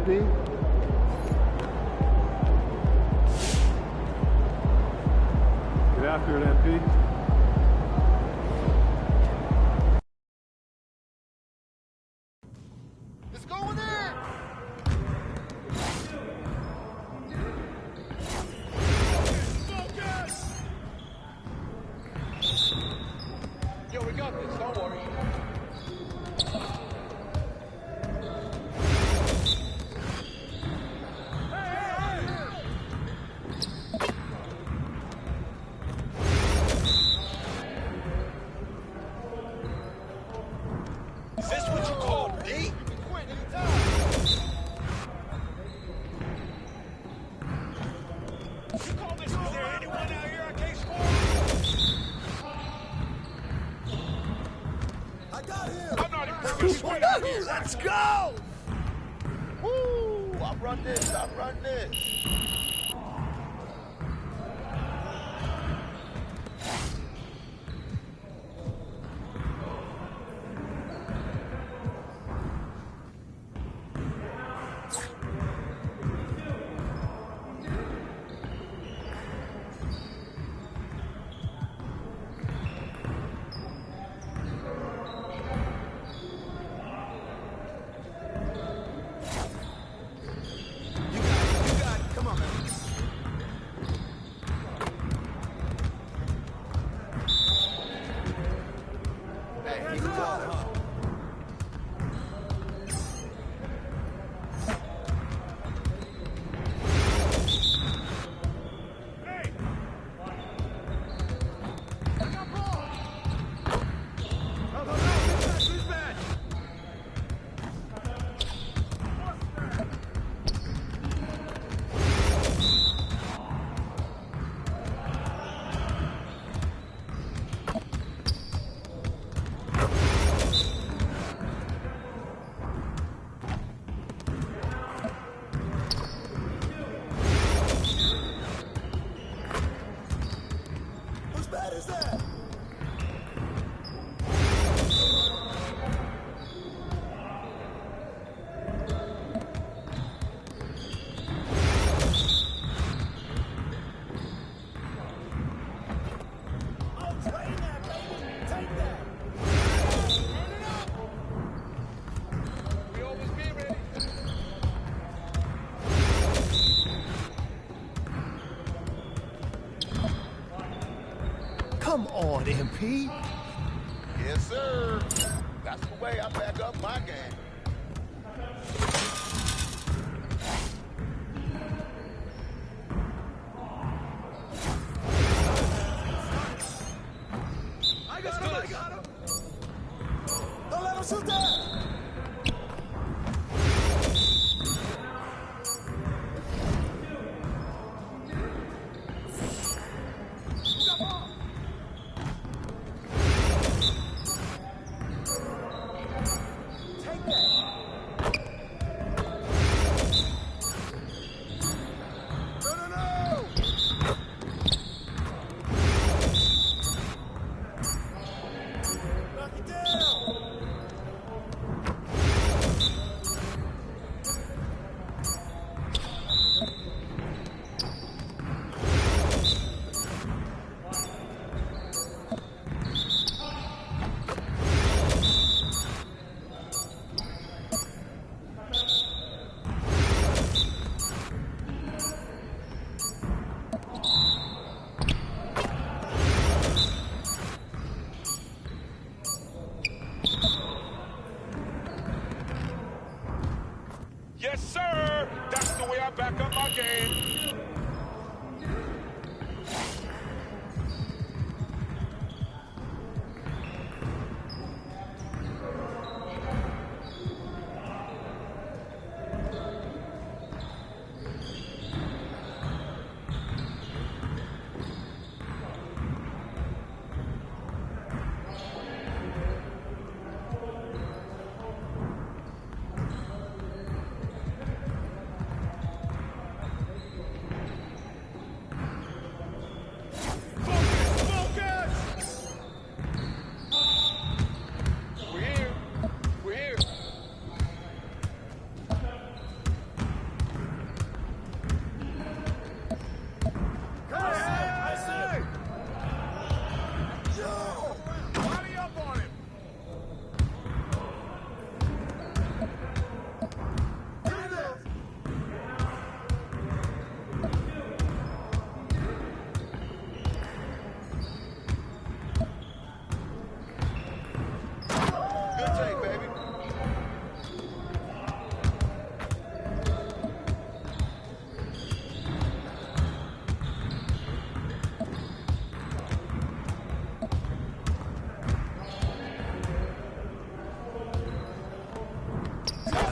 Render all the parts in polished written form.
MP? Get after it, MP. Let's go in there! Yo, we got this, don't worry. Is this what you call D? Quit anytime. You call this? Is there anyone out here I can't score? I got him. I'm not even bringing sweat out here. Let's go. Woo! I run this. I run this. Come on, MP. Yes, sir. That's the way I back up my game. I got him! I got him! Don't let him shoot that! Take that!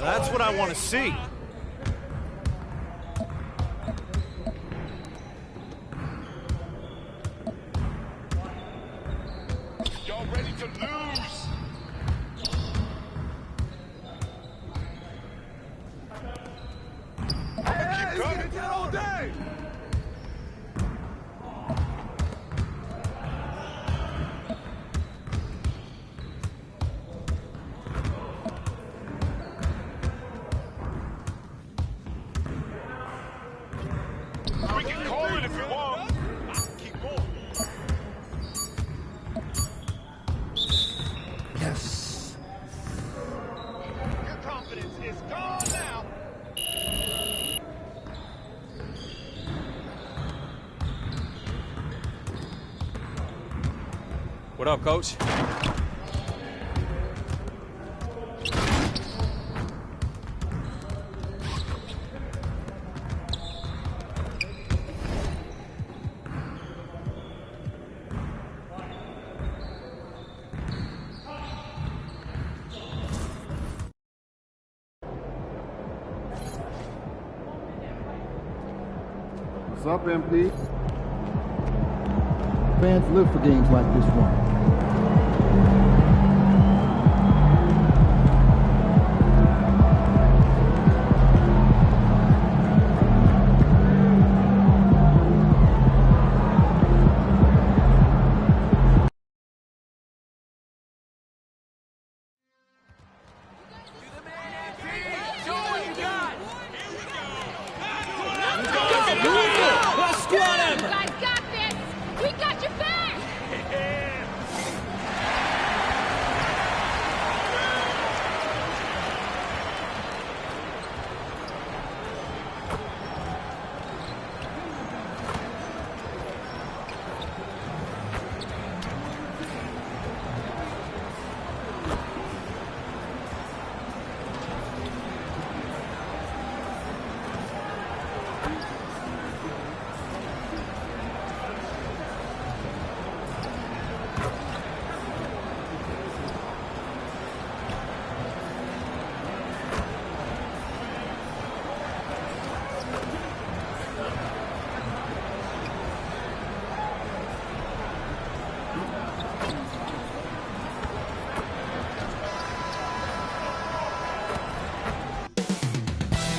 That's what I want to see. Y'all ready to lose? Hey, it's been all day. We can call it if you want. Keep going. Yes. Your confidence is gone now. What up, Coach? What's up, MP? Fans live for games like this one. You guys got this! We got your back!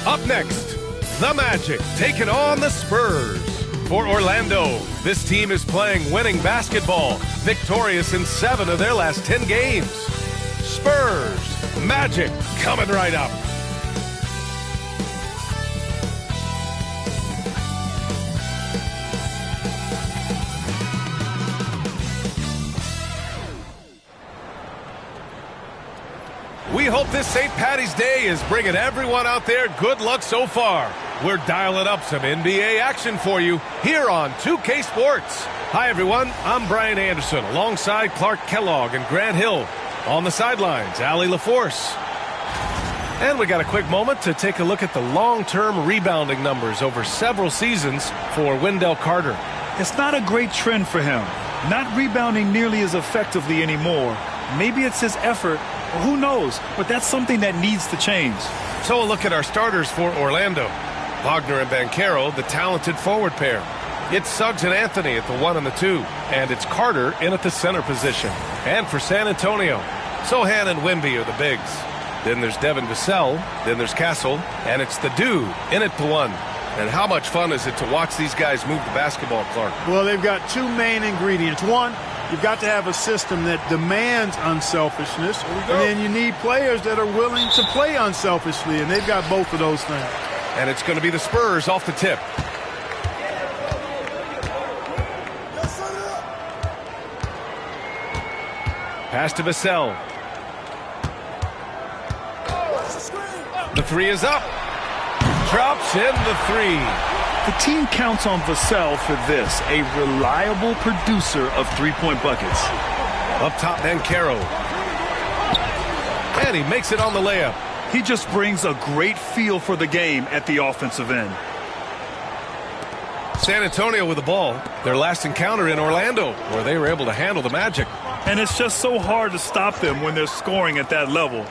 Up next, the Magic taking on the Spurs. For Orlando, this team is playing winning basketball, victorious in 7 of their last 10 games. Spurs, Magic coming right up. We hope this St. Paddy's Day is bringing everyone out there good luck so far. We're dialing up some NBA action for you here on 2K Sports. Hi, everyone. I'm Brian Anderson alongside Clark Kellogg and Grant Hill. On the sidelines, Allie LaForce. And we got a quick moment to take a look at the long-term rebounding numbers over several seasons for Wendell Carter. It's not a great trend for him. Not rebounding nearly as effectively anymore. Maybe it's his effort. Who knows? But that's something that needs to change. So a look at our starters for Orlando. Wagner and Banchero, the talented forward pair. It's Suggs and Anthony at the 1 and the 2. And it's Carter in at the center position. And for San Antonio, Sohan and Wemby are the bigs. Then there's Devin Vassell. Then there's Castle. And it's the dude in at the 1. And how much fun is it to watch these guys move the basketball, Clark? Well, they've got two main ingredients. One, you've got to have a system that demands unselfishness, and then you need players that are willing to play unselfishly, and they've got both of those things. And it's going to be the Spurs off the tip. Pass to Vassell. The 3 is up. Drops in the 3. The team counts on Vassell for this, a reliable producer of three-point buckets. Up top, Banchero. And he makes it on the layup. He just brings a great feel for the game at the offensive end. San Antonio with the ball. Their last encounter in Orlando, where they were able to handle the Magic. And it's just so hard to stop them when they're scoring at that level.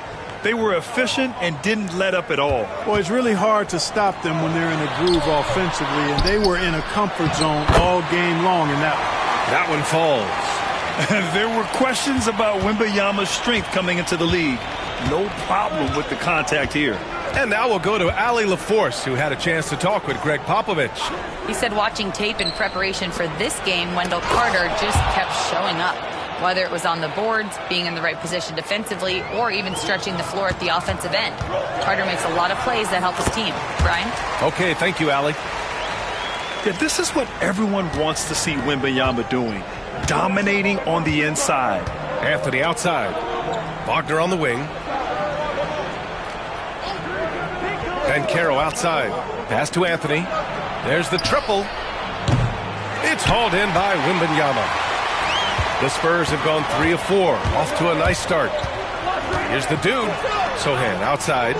They were efficient and didn't let up at all. Well, it's really hard to stop them when they're in a groove offensively, and they were in a comfort zone all game long in that one falls. There were questions about Wembanyama's strength coming into the league. No problem with the contact here. And now we'll go to Allie LaForce, who had a chance to talk with Greg Popovich. He said watching tape in preparation for this game, Wendell Carter just kept showing up. Whether it was on the boards, being in the right position defensively, or even stretching the floor at the offensive end. Carter makes a lot of plays that help his team. Brian? Okay, thank you, Allie. Yeah, this is what everyone wants to see Wembanyama doing. Dominating on the inside. Anthony outside. Wagner on the wing. Banchero outside. Pass to Anthony. There's the triple. It's hauled in by Wembanyama. The Spurs have gone 3 of 4. Off to a nice start. Here's the dude. Sohan outside.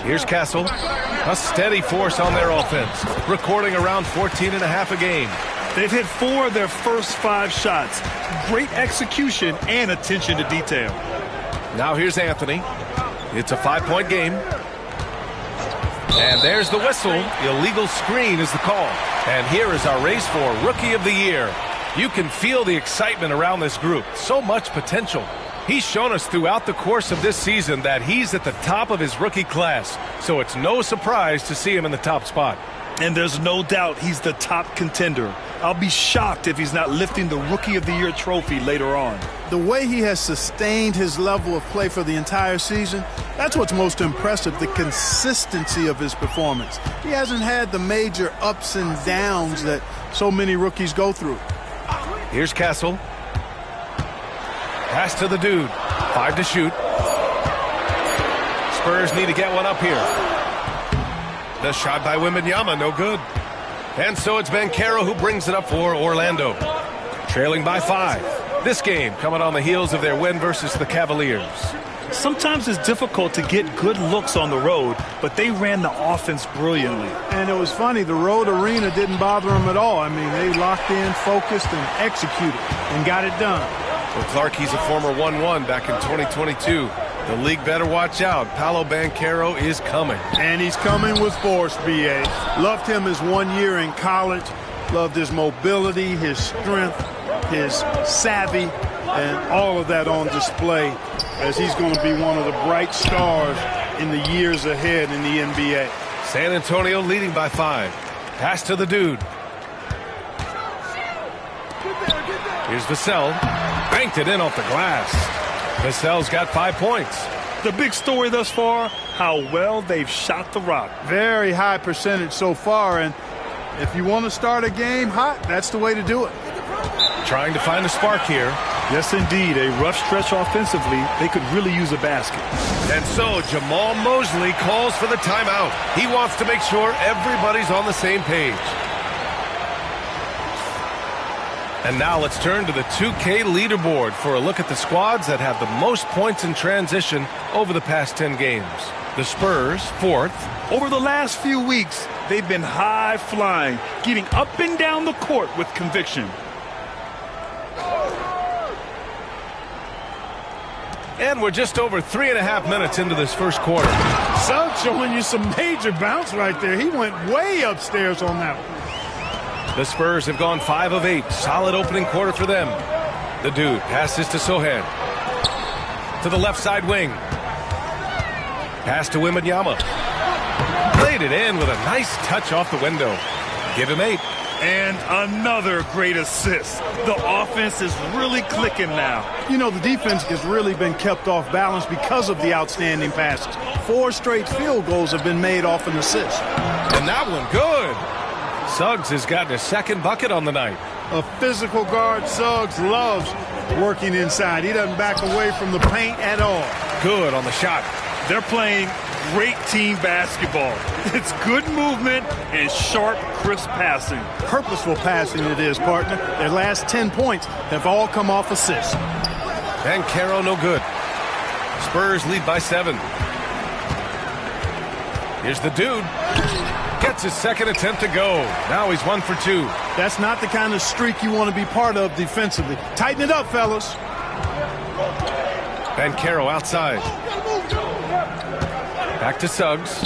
Here's Castle. A steady force on their offense. Recording around 14.5 a game. They've hit 4 of their first 5 shots. Great execution and attention to detail. Now here's Anthony. It's a 5-point game. And there's the whistle. Illegal screen is the call. And here is our race for Rookie of the Year. You can feel the excitement around this group. So much potential. He's shown us throughout the course of this season that he's at the top of his rookie class. So it's no surprise to see him in the top spot. And there's no doubt he's the top contender. I'll be shocked if he's not lifting the Rookie of the Year trophy later on. The way he has sustained his level of play for the entire season, that's what's most impressive, the consistency of his performance. He hasn't had the major ups and downs that so many rookies go through. Here's Castle. Pass to the dude. 5 to shoot. Spurs need to get one up here. The shot by Wembanyama, no good. And so it's Banchero who brings it up for Orlando. Trailing by 5. This game coming on the heels of their win versus the Cavaliers. Sometimes it's difficult to get good looks on the road, but they ran the offense brilliantly. And it was funny, the road arena didn't bother them at all. I mean, they locked in, focused, and executed, and got it done. Well, Clark, he's a former 1-1 back in 2022. The league better watch out. Paolo Banchero is coming. And he's coming with force, B.A. Loved him his 1 year in college. Loved his mobility, his strength, his savvy, and all of that on display as he's going to be one of the bright stars in the years ahead in the NBA. San Antonio leading by 5. Pass to the dude. Here's Vassell. Banked it in off the glass. Vassell's got 5 points. The big story thus far, how well they've shot the rock. Very high percentage so far, and if you want to start a game hot, that's the way to do it. Trying to find a spark here. Yes, indeed. A rough stretch offensively. They could really use a basket. And so Jamal Mosley calls for the timeout. He wants to make sure everybody's on the same page. And now let's turn to the 2K leaderboard for a look at the squads that have the most points in transition over the past 10 games. The Spurs, 4th. Over the last few weeks, they've been high-flying, getting up and down the court with conviction. And we're just over 3.5 minutes into this first quarter. Suggs showing you some major bounce right there. He went way upstairs on that one. The Spurs have gone 5 of 8. Solid opening quarter for them. The dude passes to Sohan. To the left side wing. Pass to Wembanyama. Played it in with a nice touch off the window. Give him 8. And another great assist. The offense is really clicking now. You know, the defense has really been kept off balance because of the outstanding passes. 4 straight field goals have been made off an assist. And that one good. Suggs has gotten a second bucket on the night. A physical guard, Suggs loves working inside. He doesn't back away from the paint at all. Good on the shot. They're playing great team basketball. It's good movement and sharp, crisp passing. Purposeful passing it is, partner. Their last 10 points have all come off assists. Banchero no good. Spurs lead by 7. Here's the dude. Gets his second attempt to go. Now he's 1 for 2. That's not the kind of streak you want to be part of defensively. Tighten it up, fellas. Banchero outside. Back to Suggs.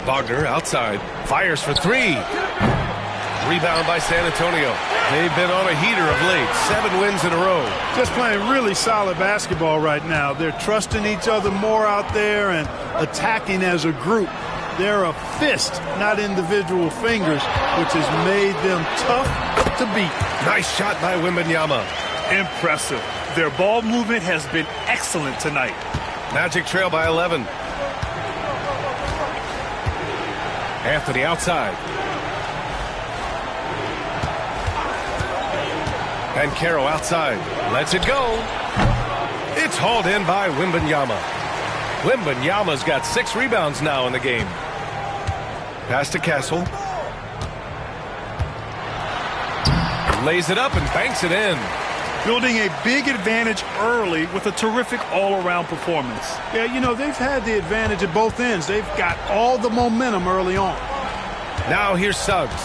Wagner outside. Fires for three. Rebound by San Antonio. They've been on a heater of late. 7 wins in a row. Just playing really solid basketball right now. They're trusting each other more out there and attacking as a group. They're a fist, not individual fingers, which has made them tough to beat. Nice shot by Wembanyama. Impressive. Their ball movement has been excellent tonight. Magic trail by 11. Anthony outside. Banchero outside. Lets it go. It's hauled in by Wembanyama. Wembanyama's got 6 rebounds now in the game. Pass to Castle. Lays it up and banks it in. Building a big advantage early with a terrific all-around performance. Yeah, you know, they've had the advantage at both ends. They've got all the momentum early on. Now here's Suggs.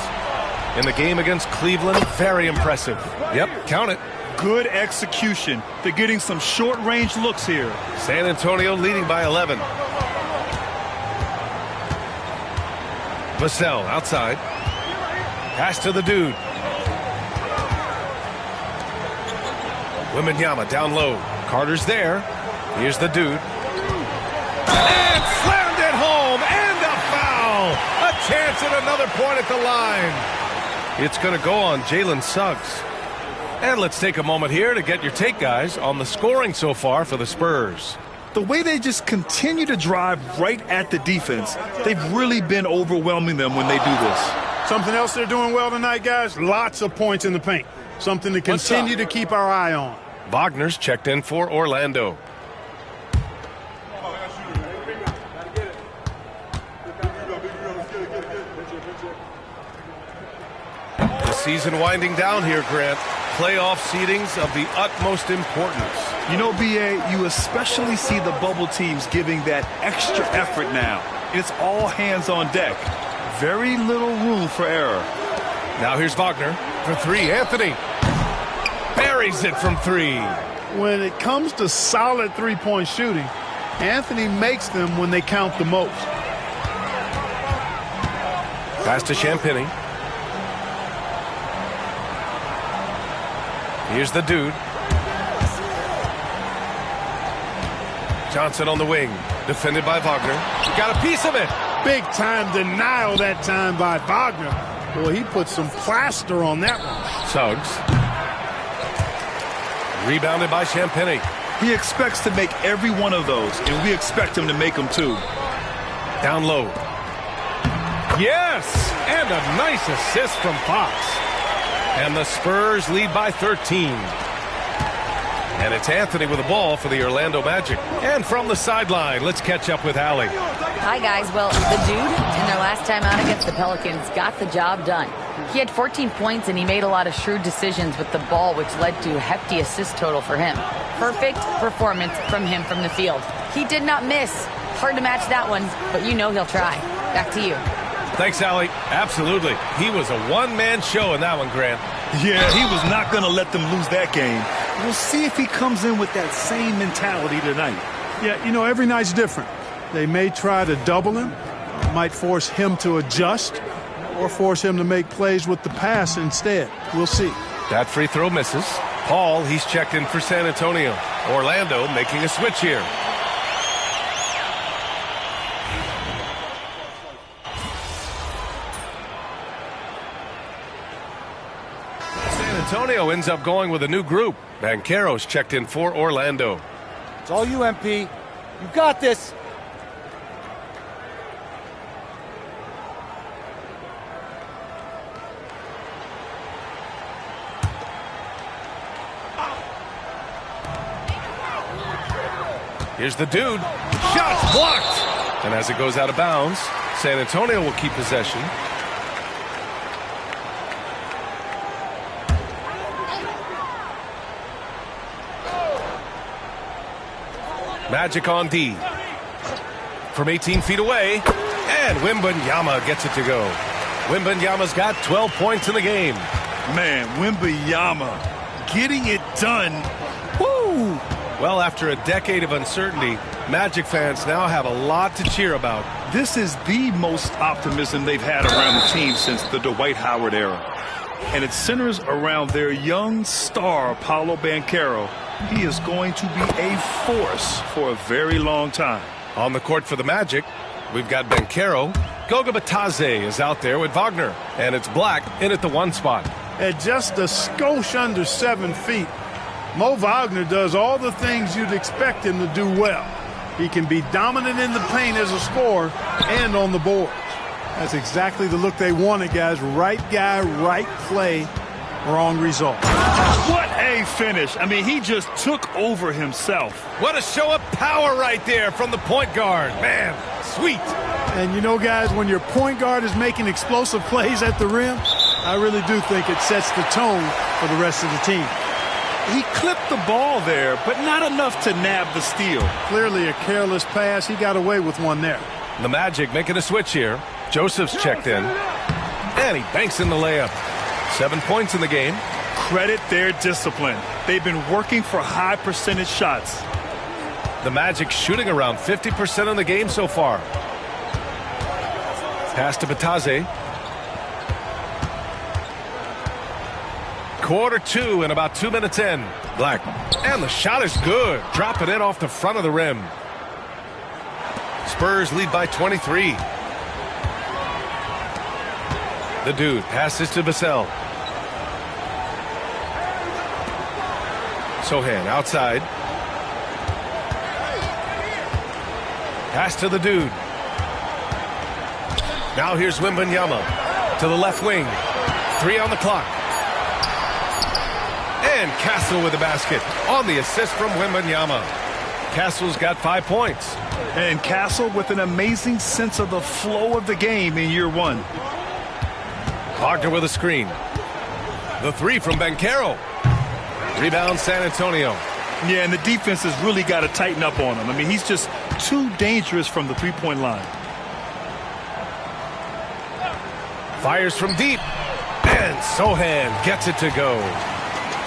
In the game against Cleveland, very impressive. Yep, count it. Good execution. They're getting some short-range looks here. San Antonio leading by 11. Vassell outside. Pass to the dude. Wembanyama down low. Carter's there. Here's the dude. And slammed it home. And a foul. A chance at another point at the line. It's going to go on Jalen Suggs. And let's take a moment here to get your take, guys, on the scoring so far for the Spurs. The way they just continue to drive right at the defense, they've really been overwhelming them when they do this. Something else they're doing well tonight, guys, lots of points in the paint. Something to continue to keep our eye on. Wagner's checked in for Orlando. The season winding down here, Grant. Playoff seedings of the utmost importance. You know, B.A., you especially see the bubble teams giving that extra effort now. It's all hands on deck. Very little room for error. Now here's Wagner for 3. Anthony buries it from 3. When it comes to solid three-point shooting, Anthony makes them when they count the most. Pass to Champagnie. Here's the dude. Johnson on the wing. Defended by Wagner. Got a piece of it. Big time denial that time by Wagner. Boy, he put some plaster on that one. Suggs. Rebounded by Champagnie. He expects to make every one of those, and we expect him to make them too. Down low. Yes! And a nice assist from Fox. And the Spurs lead by 13. And it's Anthony with the ball for the Orlando Magic. And from the sideline, let's catch up with Allie. Hi, guys. Well, the dude, in their last time out against the Pelicans, got the job done. He had 14 points, and he made a lot of shrewd decisions with the ball, which led to a hefty assist total for him. Perfect performance from him from the field. He did not miss. Hard to match that one, but you know he'll try. Back to you. Thanks, Allie. Absolutely. He was a one-man show in that one, Grant. Yeah, he was not going to let them lose that game. We'll see if he comes in with that same mentality tonight. Yeah, you know, every night's different. They may try to double him, might force him to adjust, or force him to make plays with the pass instead. We'll see. That free throw misses. Paul, he's checked in for San Antonio. Orlando making a switch here. Antonio ends up going with a new group. Banchero's checked in for Orlando. It's all you, MP. You got this. Here's the dude. Shot blocked. And as it goes out of bounds, San Antonio will keep possession. Magic on D. From 18 feet away. And Wembanyama gets it to go. Wembanyama's got 12 points in the game. Man, Wembanyama getting it done. Woo! Well, after a decade of uncertainty, Magic fans now have a lot to cheer about. This is the most optimism they've had around the team since the Dwight Howard era. And it centers around their young star, Paolo Banchero. He is going to be a force for a very long time. On the court for the Magic, we've got Banchero. Goga Bitadze is out there with Wagner. And it's Black in at the 1 spot. At just a skosh under 7 feet, Mo Wagner does all the things you'd expect him to do well. He can be dominant in the paint as a scorer and on the board. That's exactly the look they wanted, guys. Right guy, right play, wrong result. What a finish. I mean, he just took over himself. What a show of power right there from the point guard. Man, sweet. And you know, guys, when your point guard is making explosive plays at the rim, I really do think it sets the tone for the rest of the team. He clipped the ball there, but not enough to nab the steal. Clearly a careless pass. He got away with one there. The Magic making a switch here. Joseph's checked in. And he banks in the layup. 7 points in the game. Credit their discipline. They've been working for high percentage shots. The Magic shooting around 50% in the game so far. Pass to Bitadze. Quarter 2 and about 2 minutes in. Black. And the shot is good. Dropping it off the front of the rim. Spurs lead by 23. The Dude passes to Vassell. Sochan outside. Pass to the Dude. Now here's Wembanyama to the left wing. 3 on the clock. And Castle with the basket on the assist from Wembanyama. Castle's got 5 points. And Castle with an amazing sense of the flow of the game in year 1. Wagner with a screen. The 3 from Banchero. Rebound San Antonio. Yeah, and the defense has really got to tighten up on him. I mean, he's just too dangerous from the three-point line. Fires from deep. And Sochan gets it to go.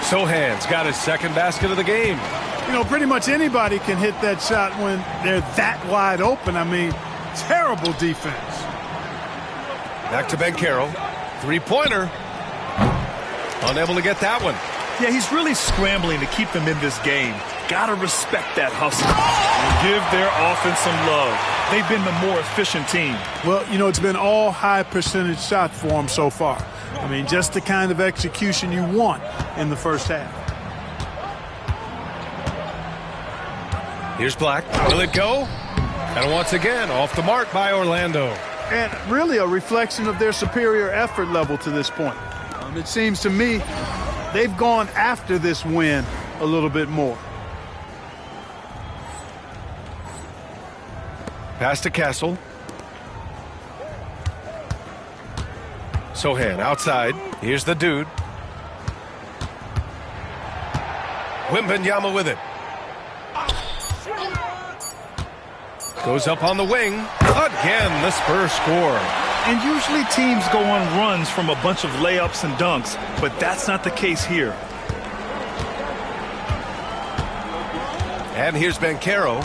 Sochan's got his second basket of the game. You know, pretty much anybody can hit that shot when they're that wide open. I mean, terrible defense. Back to Banchero. 3-pointer. Unable to get that one. Yeah, he's really scrambling to keep them in this game. Gotta respect that hustle. And give their offense some love. They've been the more efficient team. Well, you know, it's been all high percentage shots for them so far. I mean, just the kind of execution you want in the first half. Here's Black. Will it go? And once again, off the mark by Orlando. And really a reflection of their superior effort level to this point. It seems to me they've gone after this win a little bit more. Pass to Castle. Sochan outside. Here's the Dude. Wembanyama with it. Goes up on the wing. Again, the Spurs score. And usually teams go on runs from a bunch of layups and dunks, but that's not the case here. And here's Banchero.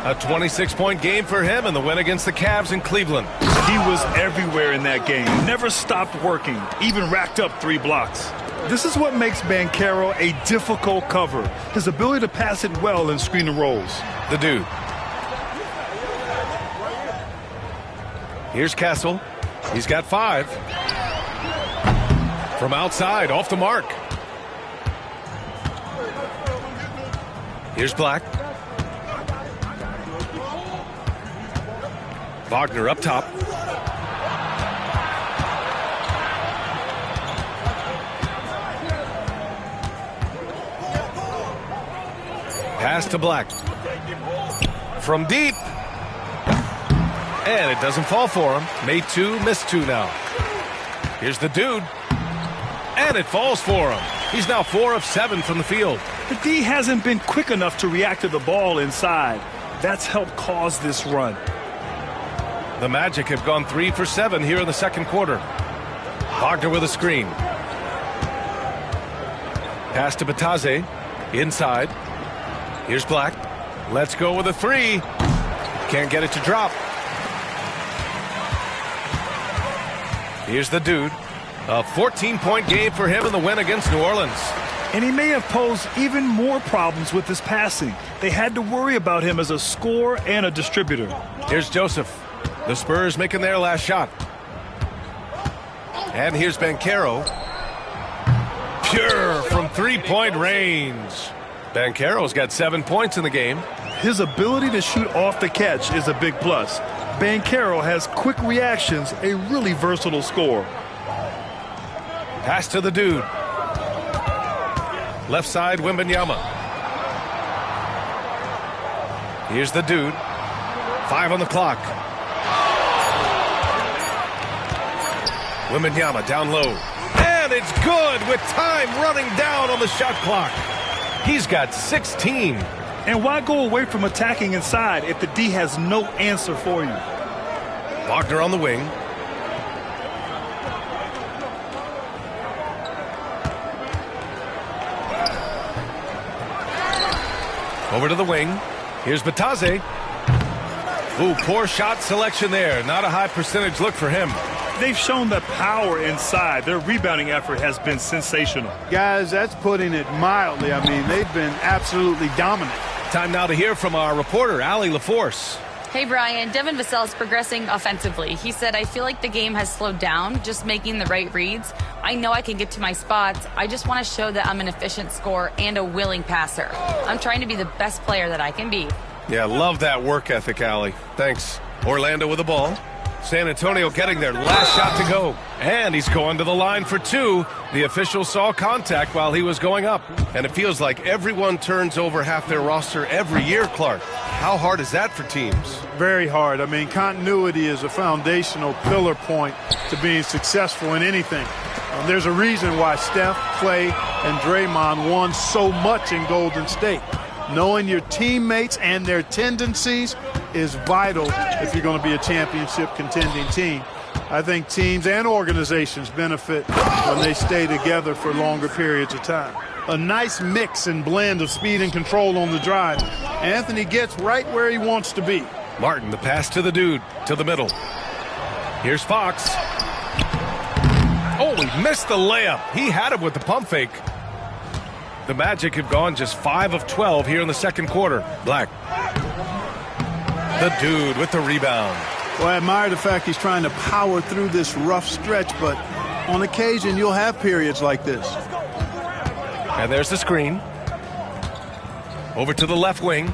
A 26-point game for him in the win against the Cavs in Cleveland. He was everywhere in that game. Never stopped working. Even racked up 3 blocks. This is what makes Banchero a difficult cover. His ability to pass it well and screen the rolls. The Dude. Here's Castle. He's got 5. From outside, off the mark. Here's Black. Wagner up top. Pass to Black. From deep. And it doesn't fall for him. Made 2, missed 2 now. Here's the Dude. And it falls for him. He's now 4 of 7 from the field. The D hasn't been quick enough to react to the ball inside. That's helped cause this run. The Magic have gone 3 for 7 here in the second quarter. Wagner with a screen. Pass to Bataze. Inside. Here's Black. Let's go with a three. Can't get it to drop. Here's the dude. A 14-point game for him in the win against New Orleans. And he may have posed even more problems with his passing. They had to worry about him as a scorer and a distributor. Here's Joseph. The Spurs making their last shot. And here's Banchero. Pure from three-point range. Banchero's got 7 points in the game. His ability to shoot off the catch is a big plus. Banchero has quick reactions, a really versatile scorer. Pass to the dude. Left side, Wembanyama. Here's the dude. 5 on the clock. Wembanyama down low. And it's good with time running down on the shot clock. He's got 16. And why go away from attacking inside if the D has no answer for you? Wagner on the wing. Over to the wing. Here's Bataze. Ooh, poor shot selection there. Not a high percentage look for him. They've shown that power inside. Their rebounding effort has been sensational. Guys, that's putting it mildly. I mean, they've been absolutely dominant. Time now to hear from our reporter, Allie LaForce. Hey, Brian. Devin Vassell is progressing offensively. He said, I feel like the game has slowed down, just making the right reads. I know I can get to my spots. I just want to show that I'm an efficient scorer and a willing passer. I'm trying to be the best player that I can be. Yeah, love that work ethic, Allie. Thanks. Orlando with the ball. San Antonio getting their last shot to go. And he's going to the line for two. The official saw contact while he was going up. And it feels like everyone turns over half their roster every year, Clark. How hard is that for teams? Very hard. I mean, continuity is a foundational pillar point to being successful in anything. There's a reason why Steph, Clay, and Draymond won so much in Golden State. Knowing your teammates and their tendencies is vital if you're going to be a championship contending team. I think teams and organizations benefit when they stay together for longer periods of time. A nice mix and blend of speed and control on the drive. Anthony gets right where he wants to be. Martin, the pass to the dude, to the middle. Here's Fox. Oh, he missed the layup. He had it with the pump fake. The Magic have gone just 5 of 12 here in the second quarter. Black. The dude with the rebound. Well, I admire the fact he's trying to power through this rough stretch, but on occasion you'll have periods like this. And there's the screen. Over to the left wing.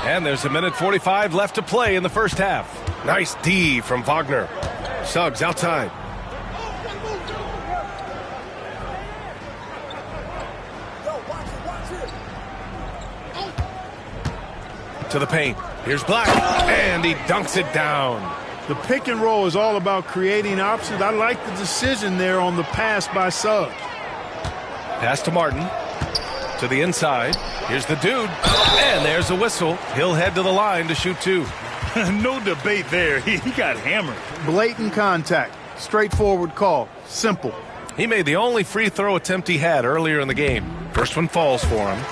And there's 1:45 left to play in the first half. Nice D from Wagner. Suggs outside. To the paint. Here's Black. And he dunks it down. The pick and roll is all about creating options. I like the decision there on the pass by Suggs. Pass to Martin. To the inside. Here's the dude. And there's a whistle. He'll head to the line to shoot two. No debate there. He got hammered. Blatant contact. Straightforward call. Simple. He made the only free throw attempt he had earlier in the game. First one falls for him.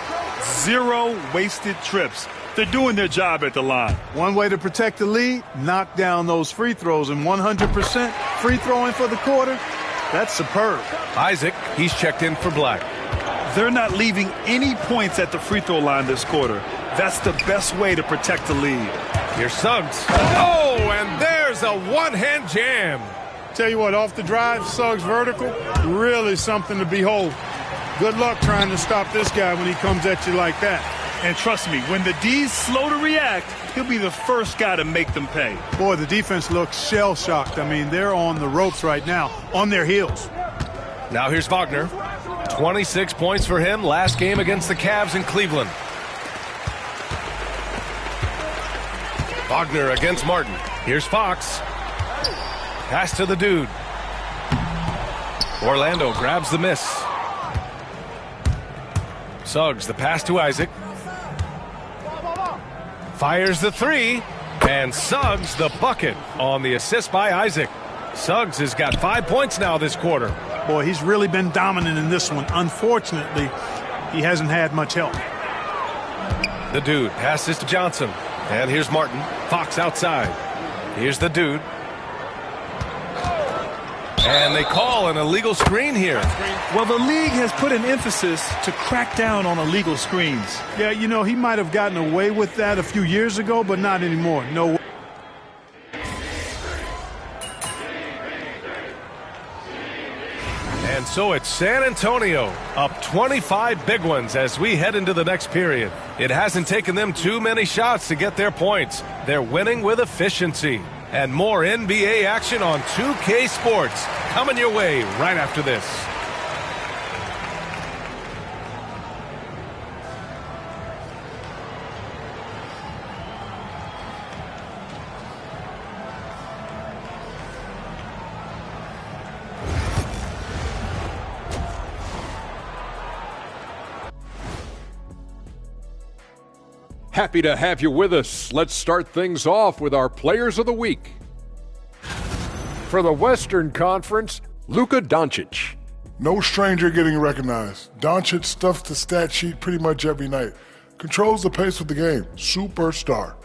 0 wasted trips. They're doing their job at the line. One way to protect the lead, knock down those free throws, and 100% free throwing for the quarter, that's superb. Isaac, he's checked in for Black. They're not leaving any points at the free throw line this quarter. That's the best way to protect the lead. Here's Suggs. Oh, and there's a one-hand jam. Tell you what, off the drive, Suggs vertical, really something to behold. Good luck trying to stop this guy when he comes at you like that. And trust me, when the D's slow to react, he'll be the first guy to make them pay. Boy, the defense looks shell-shocked. I mean, they're on the ropes right now, on their heels. Now here's Wagner. 26 points for him last game against the Cavs in Cleveland. Wagner against Martin. Here's Fox. Pass to the dude. Orlando grabs the miss. Suggs, the pass to Isaac. Fires the three. And Suggs the bucket on the assist by Isaac. Suggs has got 5 points now this quarter. Boy, he's really been dominant in this one. Unfortunately, he hasn't had much help. The Dude passes to Johnson. And here's Martin. Fox outside. Here's the Dude. And they call an illegal screen here. Well, the league has put an emphasis to crack down on illegal screens. Yeah, you know, he might have gotten away with that a few years ago, but not anymore. No way. And so it's San Antonio up 25 big ones as we head into the next period. It hasn't taken them too many shots to get their points. They're winning with efficiency. And more NBA action on 2K Sports coming your way right after this. Happy to have you with us. Let's start things off with our Players of the Week. For the Western Conference, Luka Doncic. No stranger getting recognized. Doncic stuffs the stat sheet pretty much every night. Controls the pace of the game. Superstar.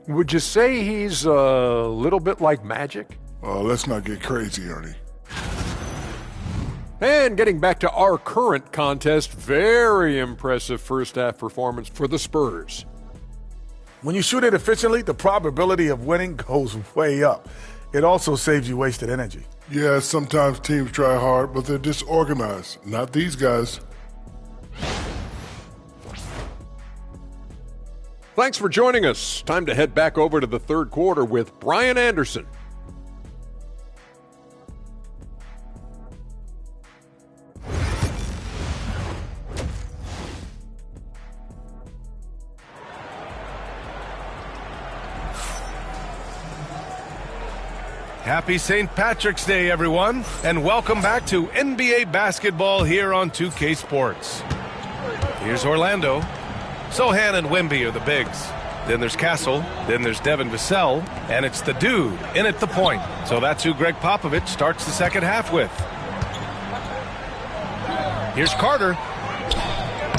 Would you say he's a little bit like Magic? Let's not get crazy, Ernie. And getting back to our current contest, very impressive first-half performance for the Spurs. When you shoot it efficiently, the probability of winning goes way up. It also saves you wasted energy. Yeah, sometimes teams try hard, but they're disorganized. Not these guys. Thanks for joining us. Time to head back over to the third quarter with Brian Anderson. Happy St. Patrick's Day, everyone, and welcome back to NBA basketball here on 2K Sports. Here's Orlando. Sochan and Wemby are the bigs. Then there's Castle. Then there's Devin Vassell. And it's the Dude in at the point. So that's who Greg Popovich starts the second half with. Here's Carter.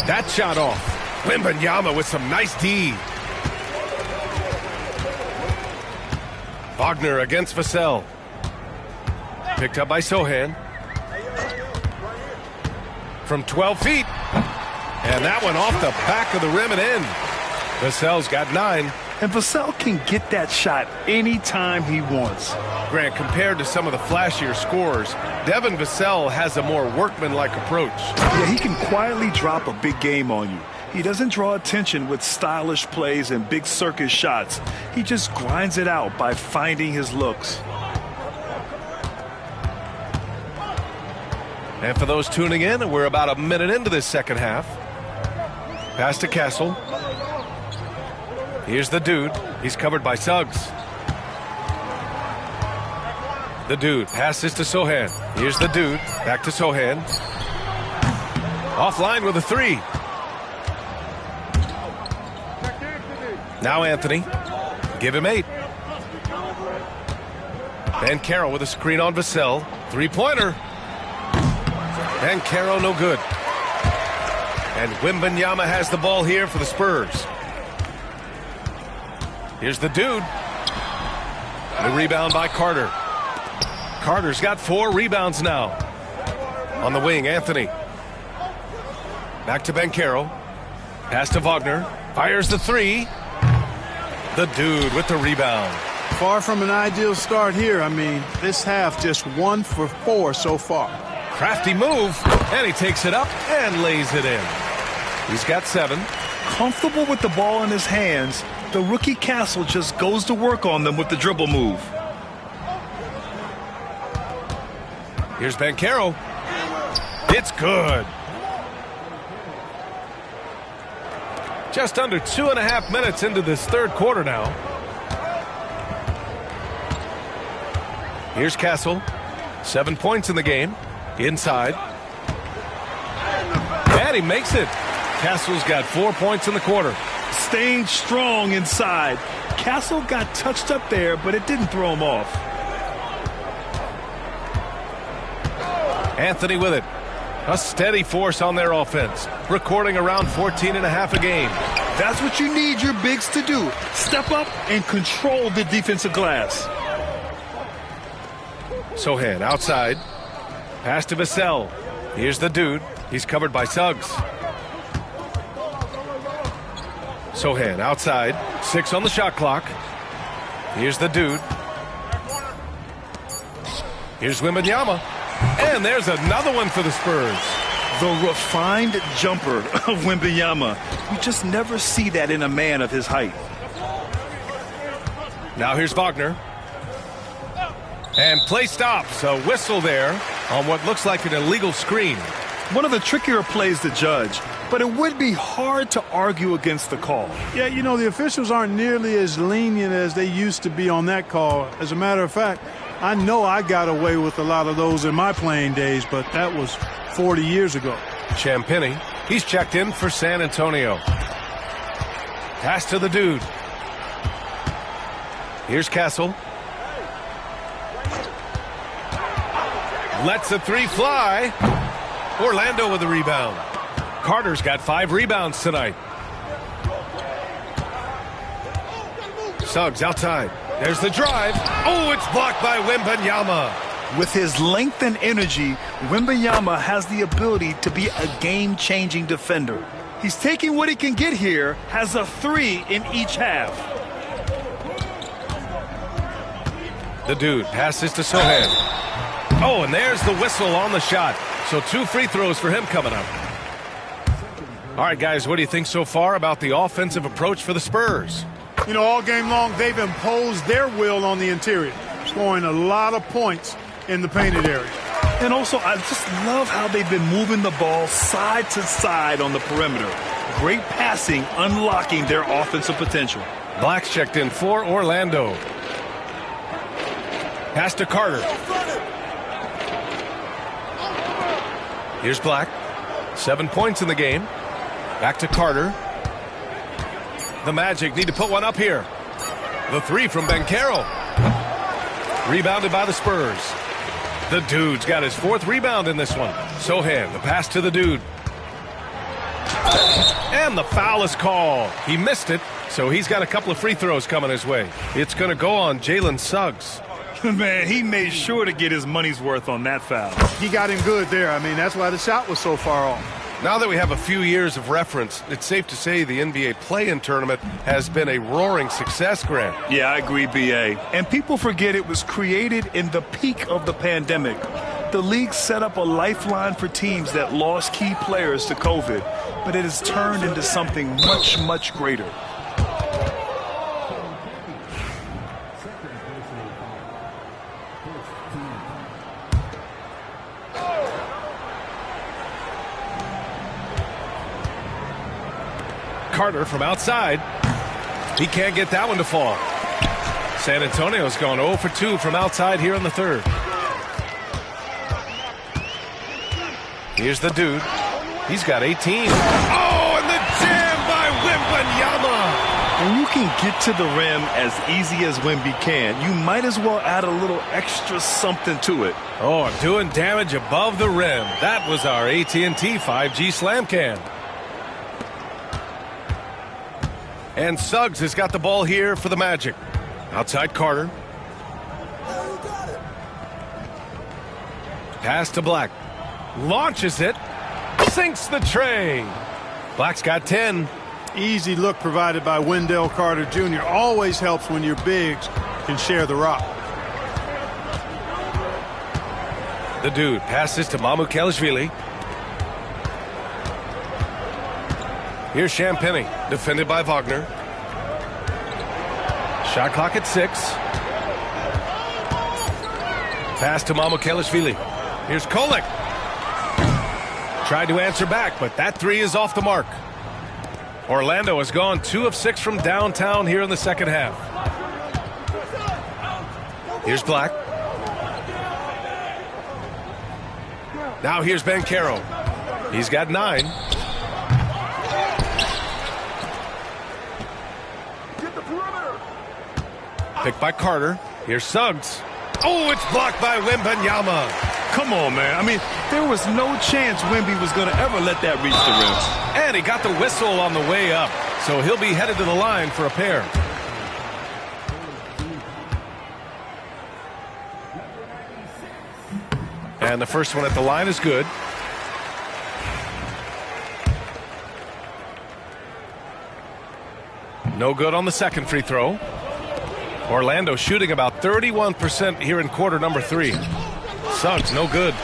That shot off. Wembanyama with some nice D. Wagner against Vassell. Picked up by Sochan. From 12 feet. And that one off the back of the rim and in. Vassell's got 9. And Vassell can get that shot anytime he wants. Grant, compared to some of the flashier scorers, Devin Vassell has a more workmanlike approach. Yeah, he can quietly drop a big game on you. He doesn't draw attention with stylish plays and big circus shots. He just grinds it out by finding his looks. And for those tuning in, we're about a minute into this second half. Pass to Castle. Here's the Dude. He's covered by Suggs. The Dude passes to Sochan. Here's the Dude. Back to Sochan. Offline with a 3. Now Anthony. Give him 8. Banchero with a screen on Vassell. 3-pointer. Banchero no good. And Wembanyama has the ball here for the Spurs. Here's the Dude. The rebound by Carter. Carter's got 4 rebounds now. On the wing, Anthony. Back to Banchero. Pass to Wagner. Fires the 3. The Dude with the rebound. Far from an ideal start here. I mean, this half just 1 for 4 so far. Crafty move, and he takes it up and lays it in. He's got 7. Comfortable with the ball in his hands, the rookie Castle just goes to work on them with the dribble move. Here's Banchero. It's good. Just under 2.5 minutes into this third quarter now. Here's Castle. 7 points in the game. Inside. And he makes it. Castle's got 4 points in the quarter. staying strong inside. Castle got touched up there, but it didn't throw him off. Anthony with it. A steady force on their offense, recording around 14.5 a game. That's what you need your bigs to do. Step up and control the defensive glass. Sohan outside. Pass to Vassell. Here's the dude. He's covered by Suggs. Sohan outside. 6 on the shot clock. Here's the dude. Here's Wembanyama. And there's another one for the Spurs. The refined jumper of Wembanyama. You just never see that in a man of his height. Now here's Wagner. And play stops. A whistle there on what looks like an illegal screen. One of the trickier plays to judge, but it would be hard to argue against the call. Yeah, you know, the officials aren't nearly as lenient as they used to be on that call. As a matter of fact, I know I got away with a lot of those in my playing days, but that was 40 years ago. Champagnie, he's checked in for San Antonio. Pass to the dude. Here's Castle. Lets a 3 fly. Orlando with the rebound. Carter's got 5 rebounds tonight. Suggs outside. There's the drive. Oh, it's blocked by Wembanyama. With his length and energy, Wembanyama has the ability to be a game-changing defender. He's taking what he can get here, has a 3 in each half. The dude passes to Sohan. Oh, and there's the whistle on the shot. So 2 free throws for him coming up. All right, guys, what do you think so far about the offensive approach for the Spurs? You know, all game long, they've imposed their will on the interior, scoring a lot of points in the painted area. And also, I just love how they've been moving the ball side to side on the perimeter. Great passing, unlocking their offensive potential. Black's checked in for Orlando. Pass to Carter. Here's Black. 7 points in the game. Back to Carter. The Magic need to put one up here. The 3 from Banchero. Rebounded by the Spurs. The dude's got his 4th rebound in this one. Sohan, the pass to the dude. And the foul is called. He missed it, so he's got a couple of free throws coming his way. It's going to go on Jalen Suggs. Man, he made sure to get his money's worth on that foul. He got him good there. I mean, that's why the shot was so far off. Now that we have a few years of reference, it's safe to say the NBA play-in tournament has been a roaring success, Grant. Yeah, I agree, B.A. And people forget it was created in the peak of the pandemic. The league set up a lifeline for teams that lost key players to COVID, but it has turned into something much, much greater. Carter from outside. He can't get that one to fall. San Antonio's gone 0 for 2 from outside here in the 3rd. Here's the dude. He's got 18. Oh, and the jam by Wembanyama. When you can get to the rim as easy as Wemby can, you might as well add a little extra something to it. Oh, doing damage above the rim. That was our AT&T 5G Slam Can. And Suggs has got the ball here for the Magic. Outside Carter. Pass to Black. Launches it. Sinks the tray. Black's got 10. Easy look provided by Wendell Carter Jr. Always helps when your bigs can share the rock. The dude passes to Mamukelashvili. Here's Champagnie, defended by Wagner. Shot clock at 6. Pass to Mamukelashvili. Here's Kolek. Tried to answer back, but that 3 is off the mark. Orlando has gone 2 of 6 from downtown here in the second half. Here's Black. Now here's Banchero. He's got 9. Picked by Carter. Here's Suggs. Oh, it's blocked by Wembanyama. Come on, man. I mean, there was no chance Wemby was going to ever let that reach the rim. And he got the whistle on the way up, so he'll be headed to the line for a pair. And the first one at the line is good. No good on the second free throw. Orlando shooting about 31% here in quarter number 3. Suggs, no good.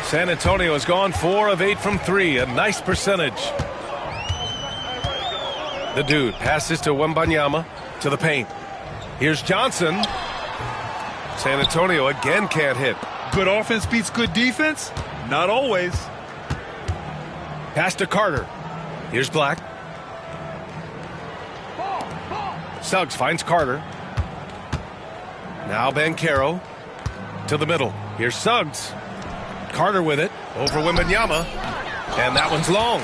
San Antonio has gone 4 of 8 from 3, a nice percentage. The Dude passes to Wembanyama to the paint. Here's Johnson. San Antonio again can't hit. Good offense beats good defense? Not always. Pass to Carter. Here's Black. Suggs finds Carter. Now Banchero to the middle. Here's Suggs. Carter with it over Wembanyama. And that one's long.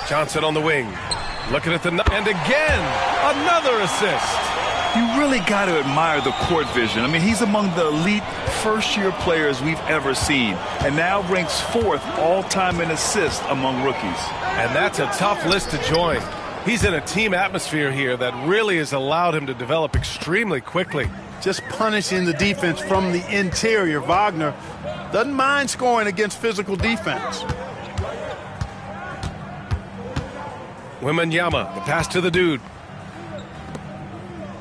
Johnson on the wing. Looking at the... And again, another assist. You really got to admire the court vision. I mean, he's among the elite first-year players we've ever seen. And now ranks 4th all-time in assists among rookies. And that's a tough list to join. He's in a team atmosphere here that really has allowed him to develop extremely quickly. Just punishing the defense from the interior. Wagner doesn't mind scoring against physical defense. Wembanyama, the pass to the Dude.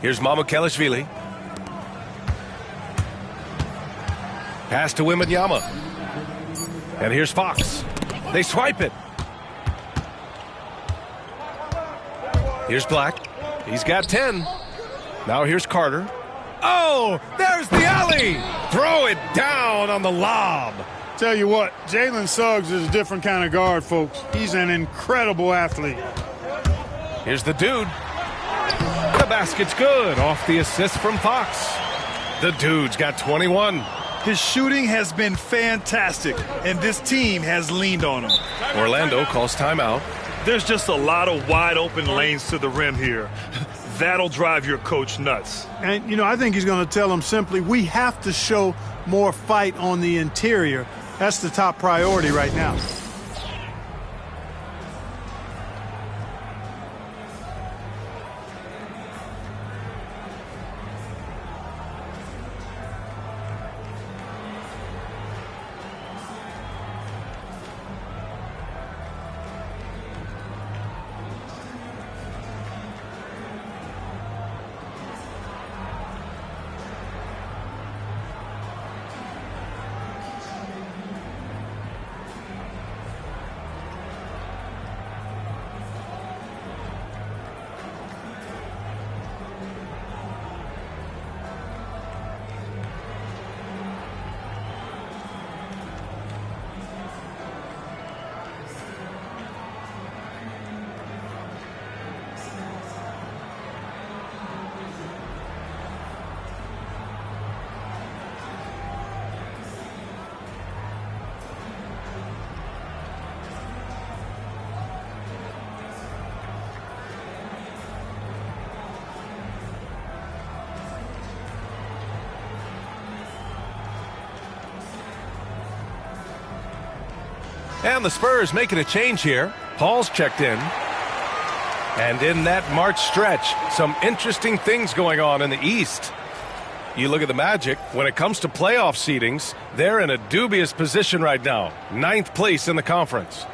Here's Mamukelashvili. Pass to Wembanyama. And here's Fox. They swipe it. Here's Black. He's got 10. Now here's Carter. Oh, there's the alley. Throw it down on the lob. Tell you what, Jalen Suggs is a different kind of guard, folks. He's an incredible athlete. Here's the Dude. The basket's good off the assist from Fox. The Dude's got 21. His shooting has been fantastic, and this team has leaned on him. Orlando calls timeout. There's just a lot of wide open lanes to the rim here. That'll drive your coach nuts. And, you know, I think he's going to tell them simply, we have to show more fight on the interior. That's the top priority right now. And the Spurs making a change here. Paul's checked in. And in that March stretch, some interesting things going on in the East. You look at the Magic, when it comes to playoff seedings, they're in a dubious position right now. 9th place in the conference.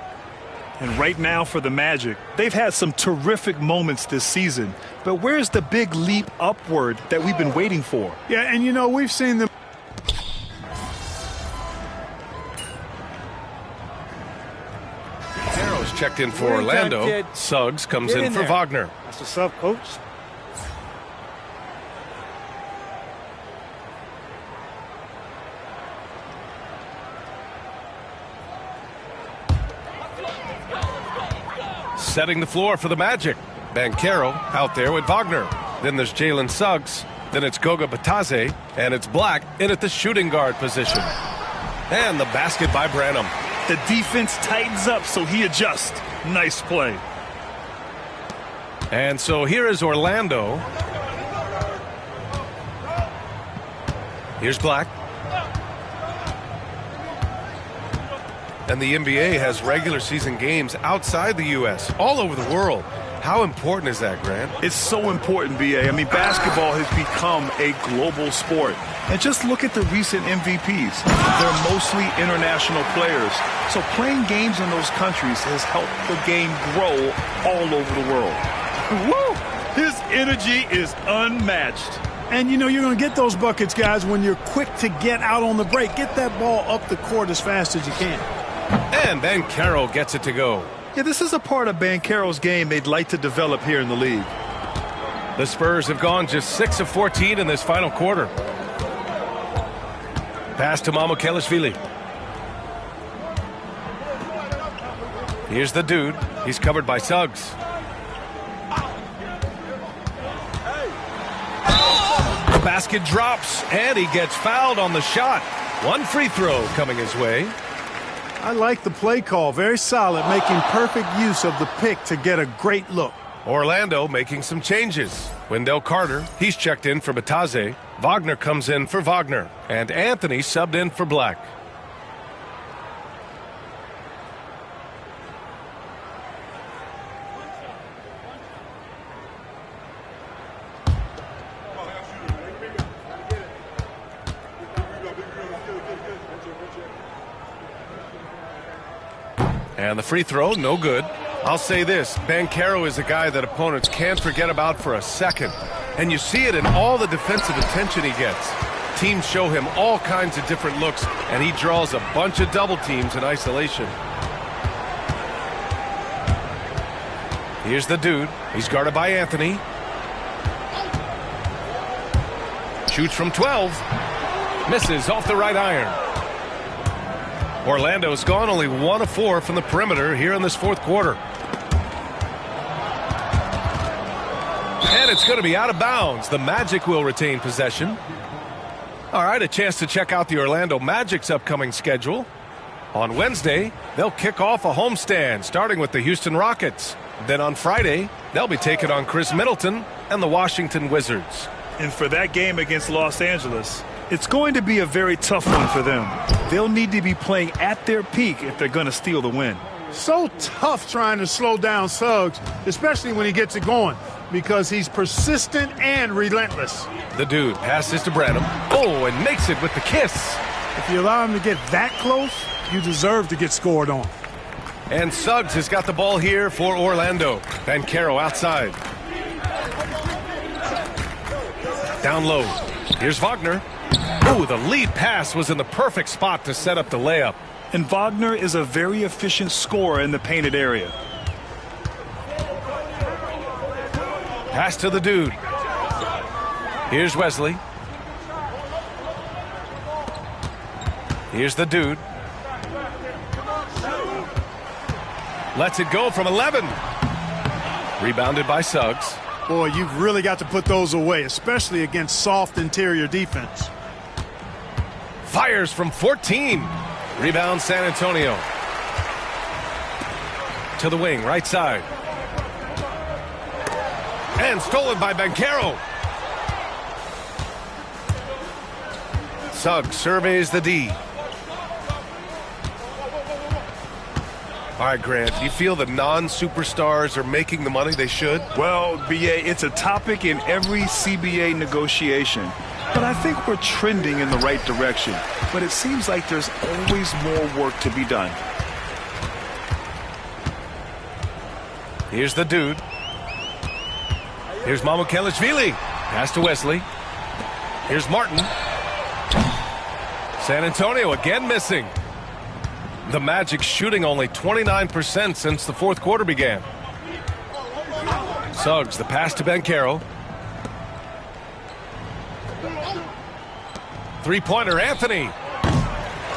And right now for the Magic, they've had some terrific moments this season. But where's the big leap upward that we've been waiting for? Yeah, and you know, we've seen them. Harrow's checked in for Orlando. Suggs comes in for Wagner. That's what's up, coach. Setting the floor for the Magic. Banchero out there with Wagner. Then there's Jalen Suggs. Then it's Goga Bitadze. And it's Black in at the shooting guard position. And the basket by Branham. The defense tightens up, so he adjusts. Nice play. And so here is Orlando. Here's Black. And the NBA has regular season games outside the U.S., all over the world. How important is that, Grant? It's so important, B.A. I mean, basketball has become a global sport. And just look at the recent MVPs. They're mostly international players. So playing games in those countries has helped the game grow all over the world. Woo! His energy is unmatched. And, you know, you're going to get those buckets, guys, when you're quick to get out on the break. Get that ball up the court as fast as you can. And Banchero gets it to go. Yeah, this is a part of Banchero's game they'd like to develop here in the league. The Spurs have gone just 6 of 14 in this final quarter. Pass to Mamukelashvili. Here's the dude. He's covered by Suggs. The basket drops, and he gets fouled on the shot. One free throw coming his way. I like the play call. Very solid, making perfect use of the pick to get a great look. Orlando making some changes. Wendell Carter, he's checked in for Bataze. Wagner comes in for Wagner. And Anthony subbed in for Black. And the free throw, no good. I'll say this, Banchero is a guy that opponents can't forget about for a second. And you see it in all the defensive attention he gets. Teams show him all kinds of different looks, and he draws a bunch of double teams in isolation. Here's the dude. He's guarded by Anthony. Shoots from 12. Misses off the right iron. Orlando's gone only 1 of 4 from the perimeter here in this fourth quarter. And it's going to be out of bounds. The Magic will retain possession. All right, a chance to check out the Orlando Magic's upcoming schedule. On Wednesday, they'll kick off a homestand, starting with the Houston Rockets. Then on Friday, they'll be taking on Chris Middleton and the Washington Wizards. And for that game against Los Angeles, it's going to be a very tough one for them. They'll need to be playing at their peak if they're going to steal the win. So tough trying to slow down Suggs, especially when he gets it going, because he's persistent and relentless. The dude passes to Branham. Oh, and makes it with the kiss. If you allow him to get that close, you deserve to get scored on. And Suggs has got the ball here for Orlando. Banchero outside. Down low. Here's Wagner. Oh, the lead pass was in the perfect spot to set up the layup. And Wagner is a very efficient scorer in the painted area. Pass to the dude. Here's Wesley. Here's the dude. Lets it go from 11. Rebounded by Suggs. Boy, you've really got to put those away, especially against soft interior defense. Fires from 14. Rebound San Antonio. To the wing, right side. And stolen by Banchero. Suggs surveys the D. All right, Grant, do you feel the non-superstars are making the money they should? Well, B.A., it's a topic in every CBA negotiation. But I think we're trending in the right direction. But it seems like there's always more work to be done. Here's the dude. Here's Mamukelashvili. Pass to Wesley. Here's Martin. San Antonio again missing. The Magic shooting only 29% since the fourth quarter began. Suggs, the pass to Banchero. Three-pointer, Anthony.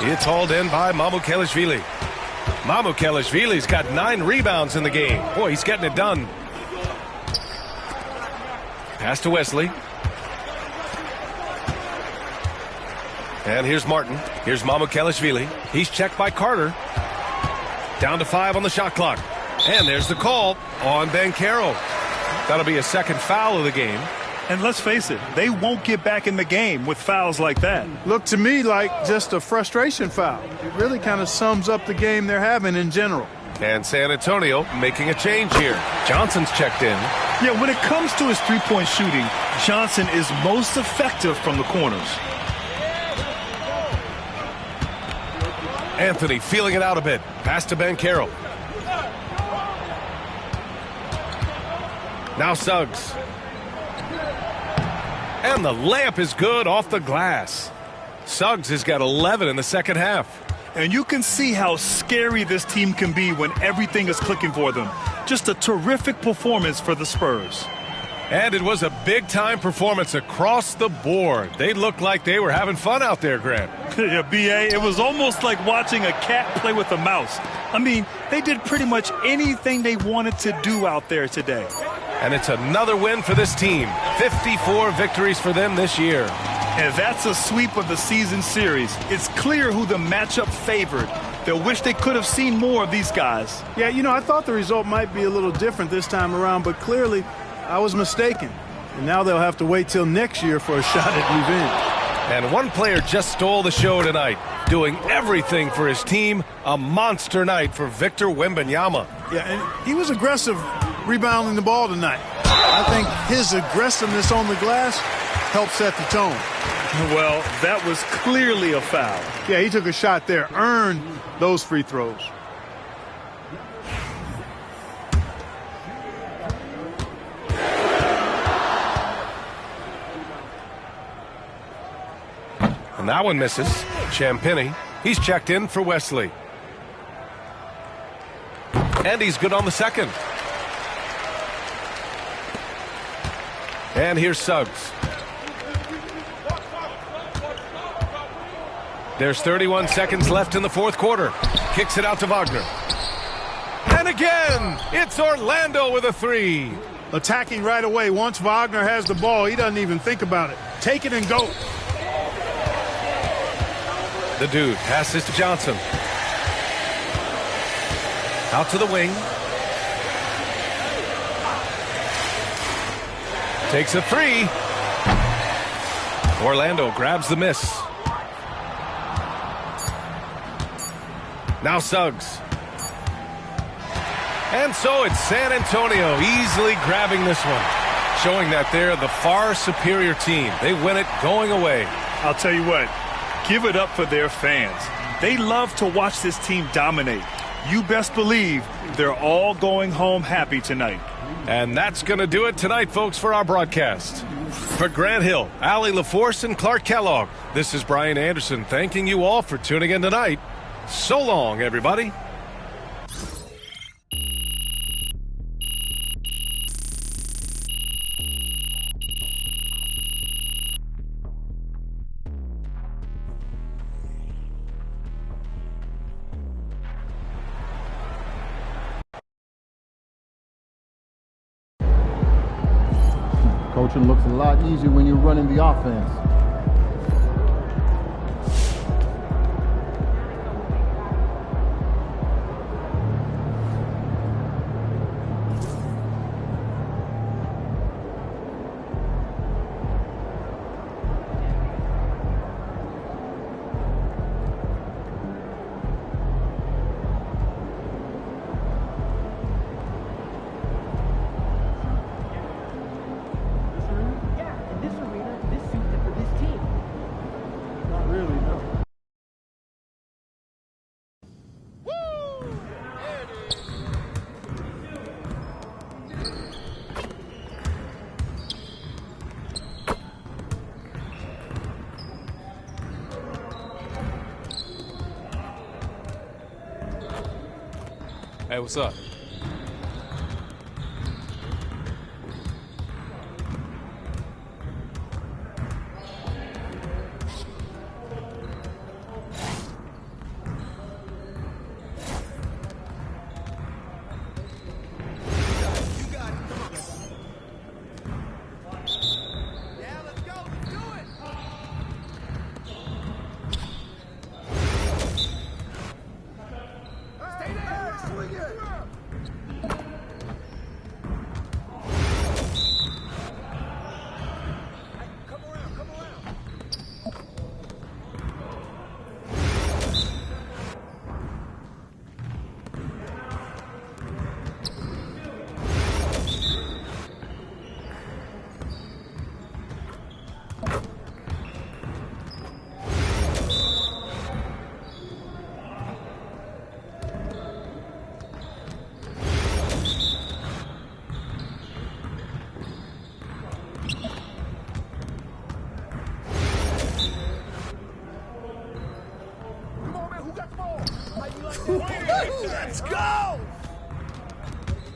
It's hauled in by Mamukelashvili. Mamukelashvili's got 9 rebounds in the game. Boy, he's getting it done. Pass to Wesley. And here's Martin. Here's Mamukelashvili. He's checked by Carter. Down to 5 on the shot clock. And there's the call on Banchero. That'll be a second foul of the game. And let's face it, they won't get back in the game with fouls like that. Looked to me like just a frustration foul. It really kind of sums up the game they're having in general. And San Antonio making a change here. Johnson's checked in. Yeah, when it comes to his three-point shooting, Johnson is most effective from the corners. Anthony feeling it out a bit. Pass to Banchero. Now Suggs. And the layup is good off the glass. Suggs has got 11 in the second half. And you can see how scary this team can be when everything is clicking for them. Just a terrific performance for the Spurs. And it was a big-time performance across the board. They looked like they were having fun out there, Grant. Yeah, B.A., it was almost like watching a cat play with a mouse. I mean, they did pretty much anything they wanted to do out there today. And it's another win for this team. 54 victories for them this year. And that's a sweep of the season series. It's clear who the matchup favored. They'll wish they could have seen more of these guys. Yeah, you know, I thought the result might be a little different this time around, but clearly I was mistaken. And now they'll have to wait till next year for a shot at revenge. And one player just stole the show tonight, doing everything for his team. A monster night for Victor Wembanyama. Yeah, and he was aggressive rebounding the ball tonight. I think his aggressiveness on the glass helped set the tone. Well, that was clearly a foul. Yeah, he took a shot there, earned those free throws. And that one misses. Champagnie, he's checked in for Wesley. And he's good on the second. And here's Suggs. There's 31 seconds left in the fourth quarter. Kicks it out to Wagner. And again, it's Orlando with a three. Attacking right away. Once Wagner has the ball, he doesn't even think about it. Take it and go. The dude passes to Johnson. Out to the wing. Takes a three. Orlando grabs the miss. Now Suggs. And so it's San Antonio easily grabbing this one, showing that they're the far superior team. They win it going away. I'll tell you what, give it up for their fans. They love to watch this team dominate. You best believe they're all going home happy tonight. And that's going to do it tonight, folks, for our broadcast. For Grant Hill, Allie LaForce, and Clark Kellogg, this is Brian Anderson thanking you all for tuning in tonight. So long, everybody. Coaching looks a lot easier when you're running the offense. Hey, what's up?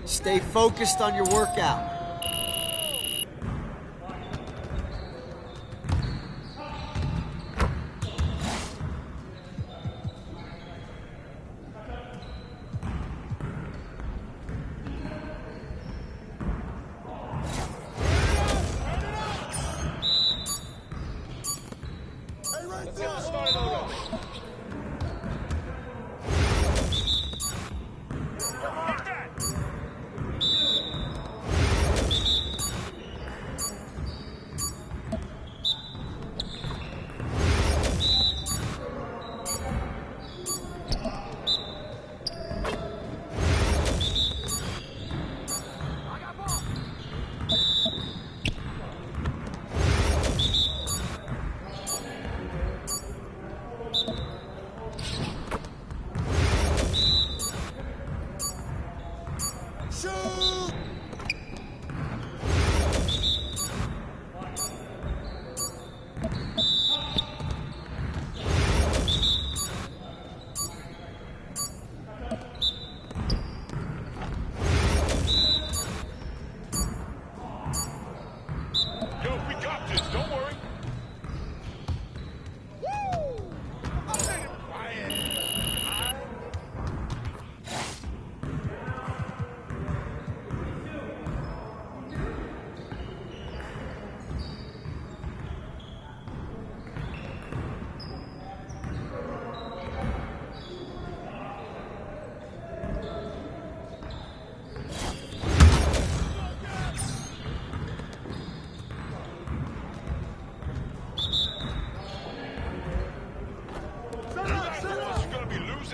Stay focused on your workout.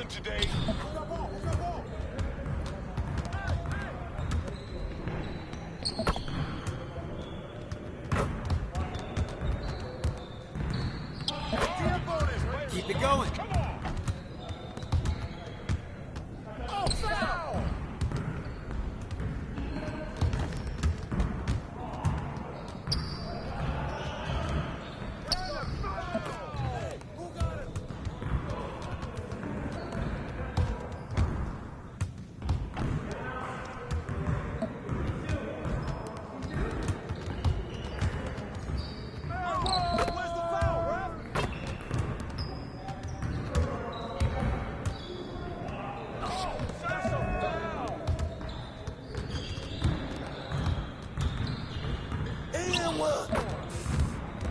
Today. Keep it going. Come on. Oh, foul.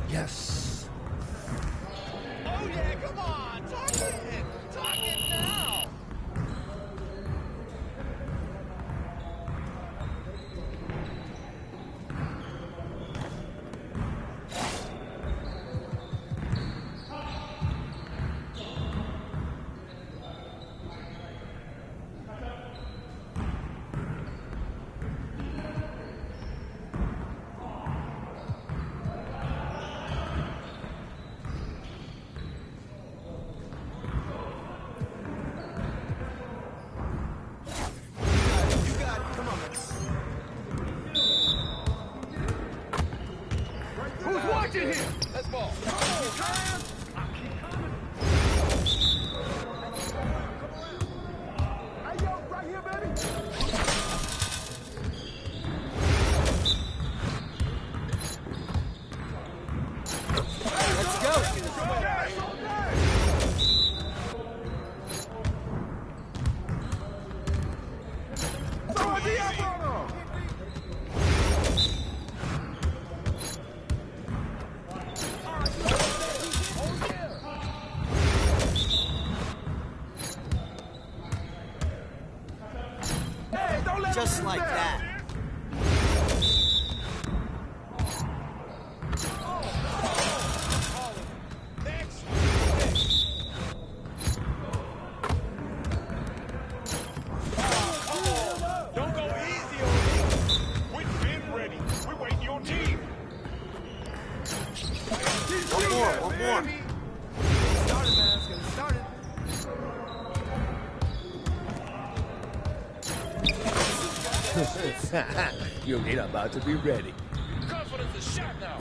Yes. Oh yeah, come on, talk it now. Who's watching here? Let's ball. Hey, yo, right here, baby. Let's go. Just like that. Don't go easy on me. We've been ready. We're waiting your team. One more. Started, man. It's getting started. You ain't about to be ready. Confidence is shot now.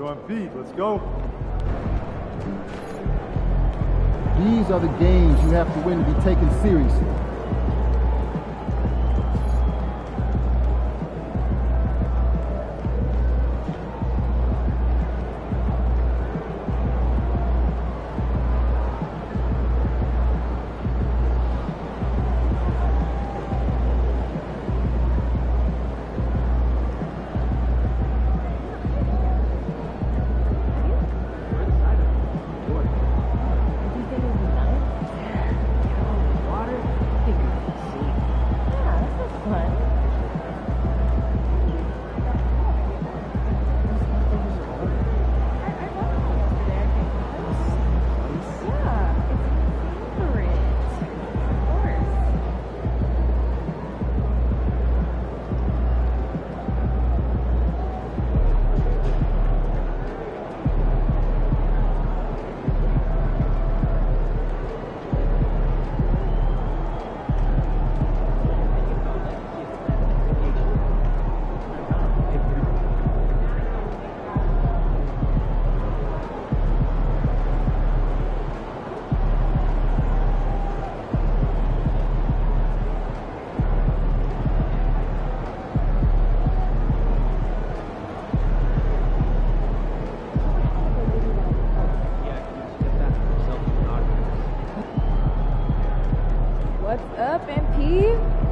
Go on feet. Let's go. These are the games you have to win to be taken seriously. What's up, MP?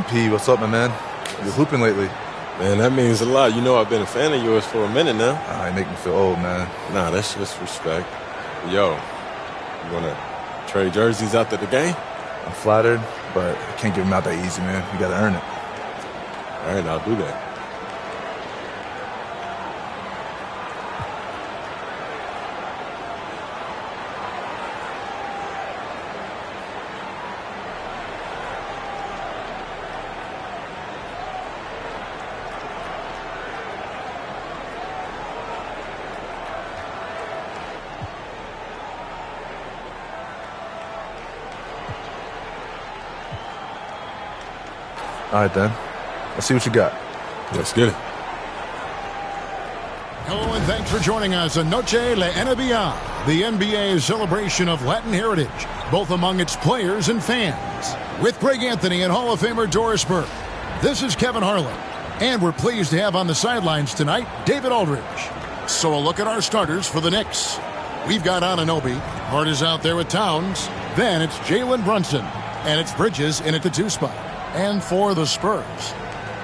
MP, what's up, my man? You're hooping lately. Man, that means a lot. You know I've been a fan of yours for a minute now. You make me feel old, man. Nah, that's just respect. Yo, you want to trade jerseys after the game? I'm flattered, but I can't give them out that easy, man. You got to earn it. All right, I'll do that. All right, then. Let's see what you got. Let's get it. Hello, and thanks for joining us on Noche La NBA, the NBA's celebration of Latin heritage, both among its players and fans. With Greg Anthony and Hall of Famer Doris Burke, this is Kevin Harlan. And we're pleased to have on the sidelines tonight David Aldridge. So a look at our starters for the Knicks. We've got Anunoby. Hart is out there with Towns. Then it's Jalen Brunson. And it's Bridges in at the 2 spot. And for the Spurs,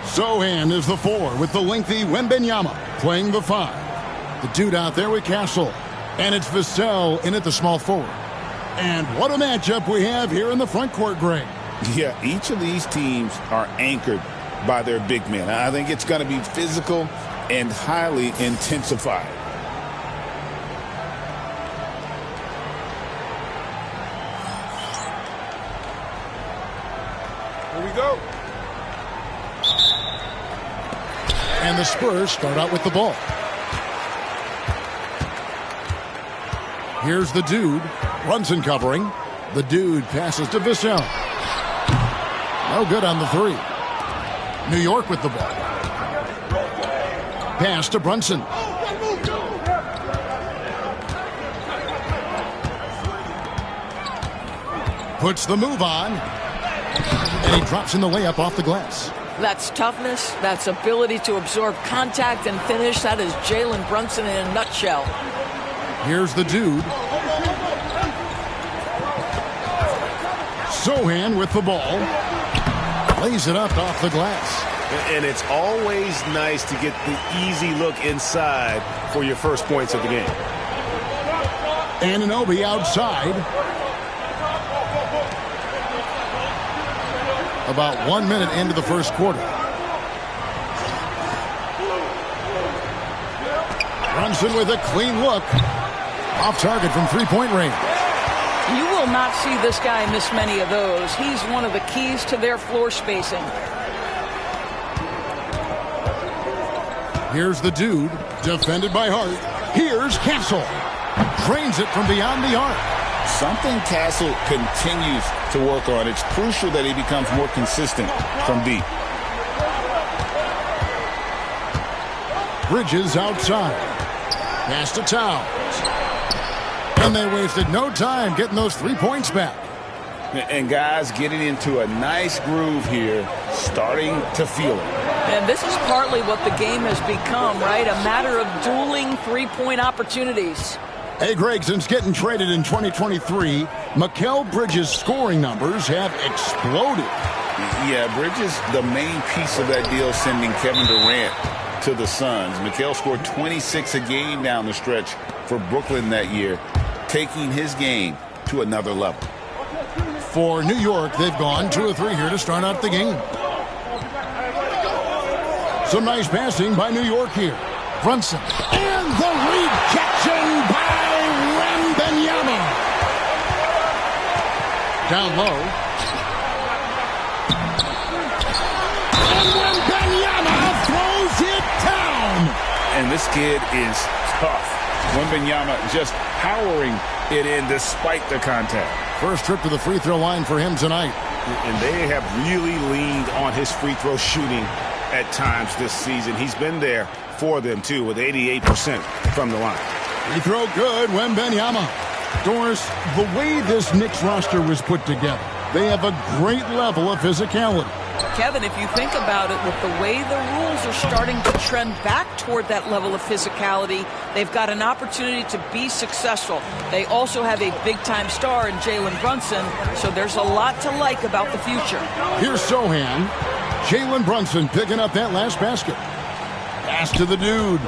Sochan is the 4 with the lengthy Wembanyama playing the 5. The dude out there with Castle. And it's Vassell in at the small forward. And what a matchup we have here in the front court, Greg. Yeah, each of these teams are anchored by their big men. I think it's going to be physical and highly intensified. Here we go. And the Spurs start out with the ball. Here's the dude. Brunson covering. The dude passes to Vassell. No good on the 3. New York with the ball. Pass to Brunson. Puts the move on. And he drops in the layup off the glass. That's toughness. That's ability to absorb contact and finish. That is Jalen Brunson in a nutshell. Here's the dude. Sochan with the ball. Lays it up off the glass. And it's always nice to get the easy look inside for your first points of the game. Anunoby outside. About 1 minute into the first quarter. Brunson with a clean look. Off target from three-point range. You will not see this guy miss many of those. He's one of the keys to their floor spacing. Here's the dude, defended by Hart. Here's Castle. Drains it from beyond the arc. Something Castle continues to work on. It's crucial that he becomes more consistent from deep. Bridges outside. Pass to Towns. And they wasted no time getting those 3 points back. And guys getting into a nice groove here, starting to feel it. And this is partly what the game has become, right? A matter of dueling three-point opportunities. Hey, Greg, since getting traded in 2023, Mikal Bridges' scoring numbers have exploded. Yeah, Bridges, the main piece of that deal, sending Kevin Durant to the Suns. Mikal scored 26 a game down the stretch for Brooklyn that year, taking his game to another level. For New York, they've gone 2 of 3 here to start out the game. Some nice passing by New York here. Brunson. And the rejection by Wembanyama. Down low. And Wembanyama throws it down. And this kid is tough. Wembanyama just powering it in despite the contact. First trip to the free throw line for him tonight. And they have really leaned on his free throw shooting at times this season. He's been there for them, too, with 88% from the line. Free throw good, Wembanyama. Doris, the way this Knicks roster was put together, they have a great level of physicality. Kevin, if you think about it, with the way the rules are starting to trend back toward that level of physicality, they've got an opportunity to be successful. They also have a big-time star in Jalen Brunson, so there's a lot to like about the future. Here's Sochan. Jalen Brunson picking up that last basket. Pass to the dude.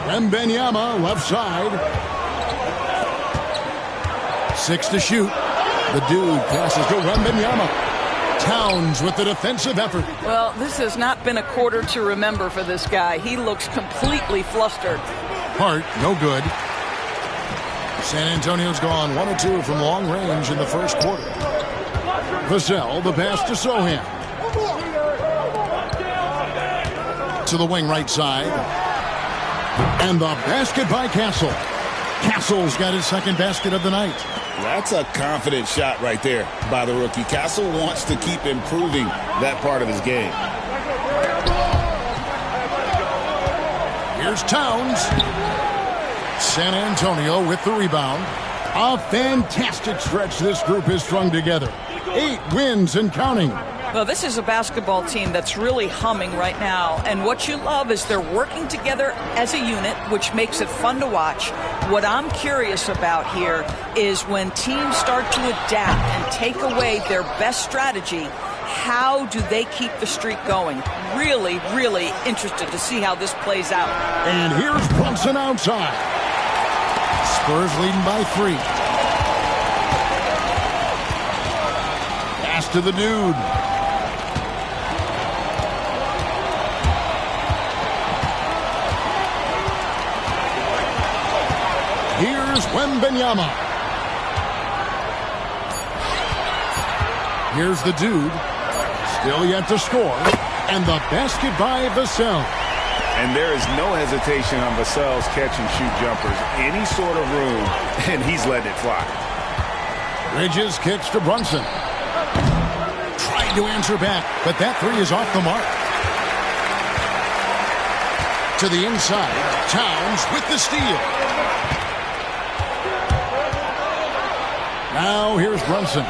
Wembanyama left side. 6 to shoot. The dude passes to Wembanyama. Towns with the defensive effort. Well, this has not been a quarter to remember for this guy. He looks completely flustered. Hart, no good. San Antonio's gone 1 of 2 from long range in the first quarter. Vassell, the pass to Sochan. To the wing right side. And the basket by Castle. Castle's got his second basket of the night. That's a confident shot right there by the rookie. Castle wants to keep improving that part of his game. Here's Towns. San Antonio with the rebound. A fantastic stretch this group has strung together. 8 wins and counting. Well, this is a basketball team that's really humming right now. And what you love is they're working together as a unit, which makes it fun to watch. What I'm curious about here is when teams start to adapt and take away their best strategy, how do they keep the streak going? Really, really interested to see how this plays out. And here's Brunson outside. Spurs leading by 3. Pass to the dude. Here's Wembanyama. Here's the dude. Still yet to score. And the basket by Vassell. And there is no hesitation on Vassell's catch-and-shoot jumpers. Any sort of room, and he's letting it fly. Bridges kicks to Brunson. Trying to answer back, but that 3 is off the mark. To the inside. Towns with the steal. Now here's Brunson.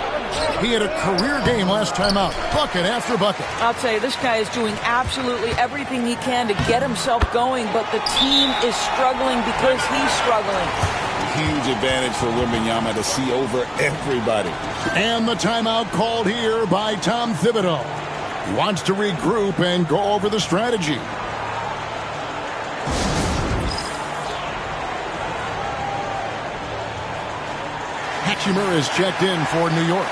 He had a career game last time out. Bucket after bucket. I'll tell you, this guy is doing absolutely everything he can to get himself going, but the team is struggling because he's struggling. Huge advantage for Wembanyama to see over everybody. And the timeout called here by Tom Thibodeau. He wants to regroup and go over the strategy. Hachimura is checked in for New York.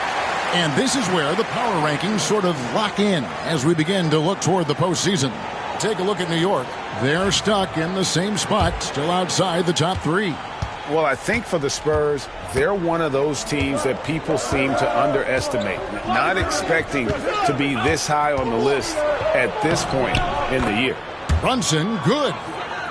And this is where the power rankings sort of lock in as we begin to look toward the postseason. Take a look at New York. They're stuck in the same spot, still outside the top 3. Well, I think for the Spurs, they're one of those teams that people seem to underestimate. Not expecting to be this high on the list at this point in the year. Brunson, good.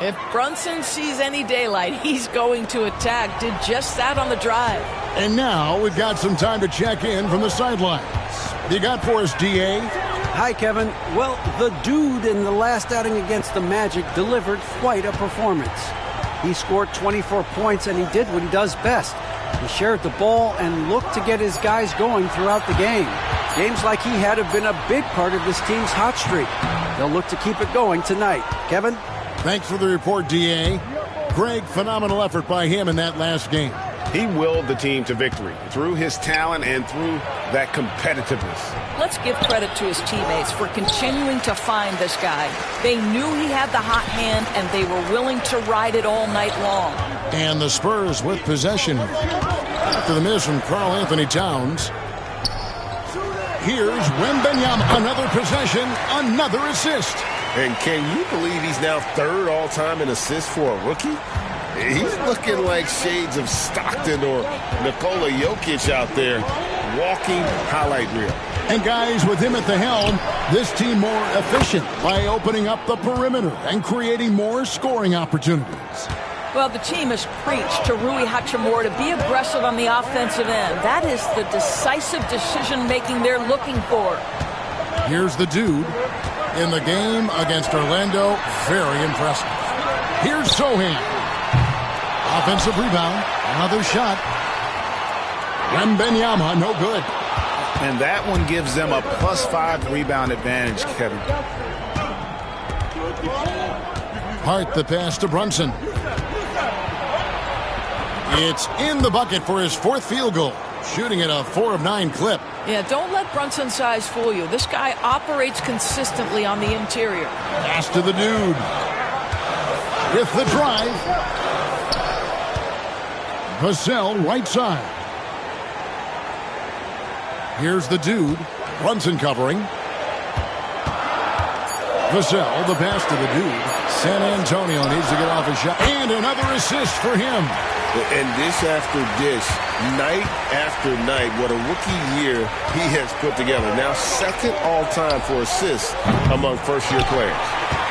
If Brunson sees any daylight, he's going to attack. Did just that on the drive. And now we've got some time to check in from the sidelines. What you got for us, D.A.? Hi, Kevin. Well, the dude in the last outing against the Magic delivered quite a performance. He scored 24 points, and he did what he does best. He shared the ball and looked to get his guys going throughout the game. Games like he had have been a big part of this team's hot streak. They'll look to keep it going tonight. Kevin? Thanks for the report, D.A. Greg, phenomenal effort by him in that last game. He willed the team to victory through his talent and through that competitiveness. Let's give credit to his teammates for continuing to find this guy. They knew he had the hot hand, and they were willing to ride it all night long. And the Spurs with possession. After the miss from Karl Anthony Towns. Here's Wembanyama. Another possession, another assist. And can you believe he's now 3rd all-time in assists for a rookie? He's looking like shades of Stockton or Nikola Jokic out there, walking highlight reel. And guys, with him at the helm, this team more efficient by opening up the perimeter and creating more scoring opportunities. Well, the team has preached to Rui Hachimura to be aggressive on the offensive end. That is the decisive decision-making they're looking for. Here's the dude in the game against Orlando. Very impressive. Here's Sohan. Offensive rebound. Another shot. Wembanyama, no good. And that one gives them a +5 rebound advantage, Kevin. Hart the pass to Brunson. It's in the bucket for his 4th field goal. Shooting at a 4 of 9 clip. Yeah, don't let Brunson's size fool you. This guy operates consistently on the interior. Pass to the dude. With the drive. Vassell, right side. Here's the dude. Brunson covering. Vassell, the pass to the dude. San Antonio needs to get off a shot. And another assist for him. And dish after dish, night after night, what a rookie year he has put together. Now 2nd all-time for assists among first-year players.